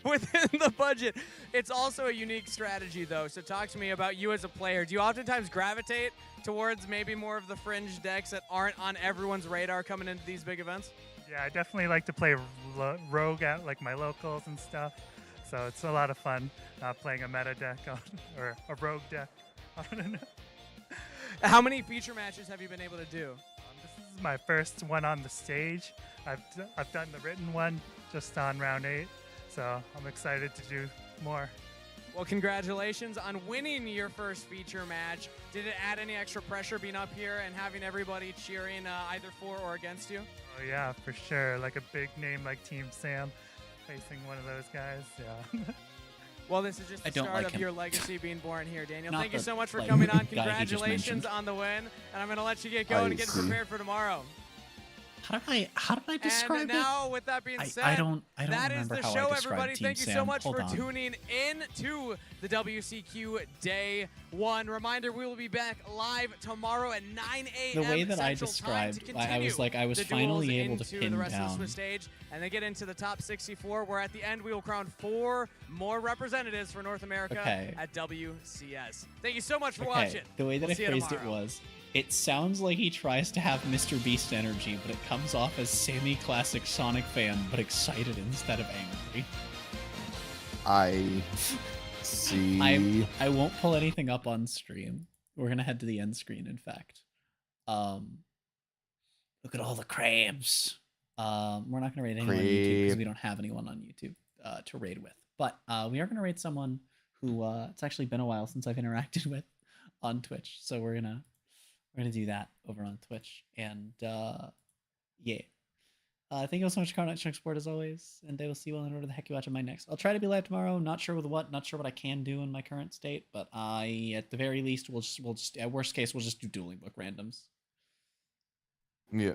Within the budget. It's also a unique strategy, though. So talk to me about you as a player. Do you oftentimes gravitate towards maybe more of the fringe decks that aren't on everyone's radar coming into these big events? Yeah, I definitely like to play rogue at like my locals and stuff. So it's a lot of fun playing a meta deck or a rogue deck. How many feature matches have you been able to do? This is my first one on the stage. I've done the written one just on round 8. So I'm excited to do more. Well, congratulations on winning your first feature match. Did it add any extra pressure being up here and having everybody cheering either for or against you? Oh yeah, for sure. Like a big name like Team Sam facing one of those guys. Yeah. Well, this is just the start of your legacy being born here, Daniel. Not Thank you the, so much for like, coming on. guy he just Congratulations mentioned. on the win. And I'm going to let you get going and get prepared for tomorrow. How did I describe and now, with that being said, I don't that is remember the how I show, described everybody. Team Thank you so Sam. much Hold for on. tuning in to the WCQ Day 1. Reminder, we will be back live tomorrow at 9 a.m. The way that I Central Time to described, I was like, I was the finally duels able to into pin the rest of the down. Swiss stage, and then get into the top 64, where at the end we will crown 4 more representatives for North America at WCS. Thank you so much for watching. The way that We'll I see you phrased it tomorrow. was, it sounds like he tries to have Mr. Beast energy, but it comes off as semi-classic Sonic fan, but excited instead of angry. I see. I won't pull anything up on stream. We're gonna head to the end screen, in fact. Look at all the crabs. We're not gonna raid anyone on YouTube because we don't have anyone on YouTube to raid with. But we are gonna raid someone who it's actually been a while since I've interacted with on Twitch. So we're gonna do that over on Twitch. And yeah. Thank you all so much for coming out to Sport as always, and I will see you all in order the heck you watching my next. I'll try to be live tomorrow. Not sure with what. Not sure what I can do in my current state, but at the very least, we'll just at worst case we'll just do dueling book randoms. Yeah.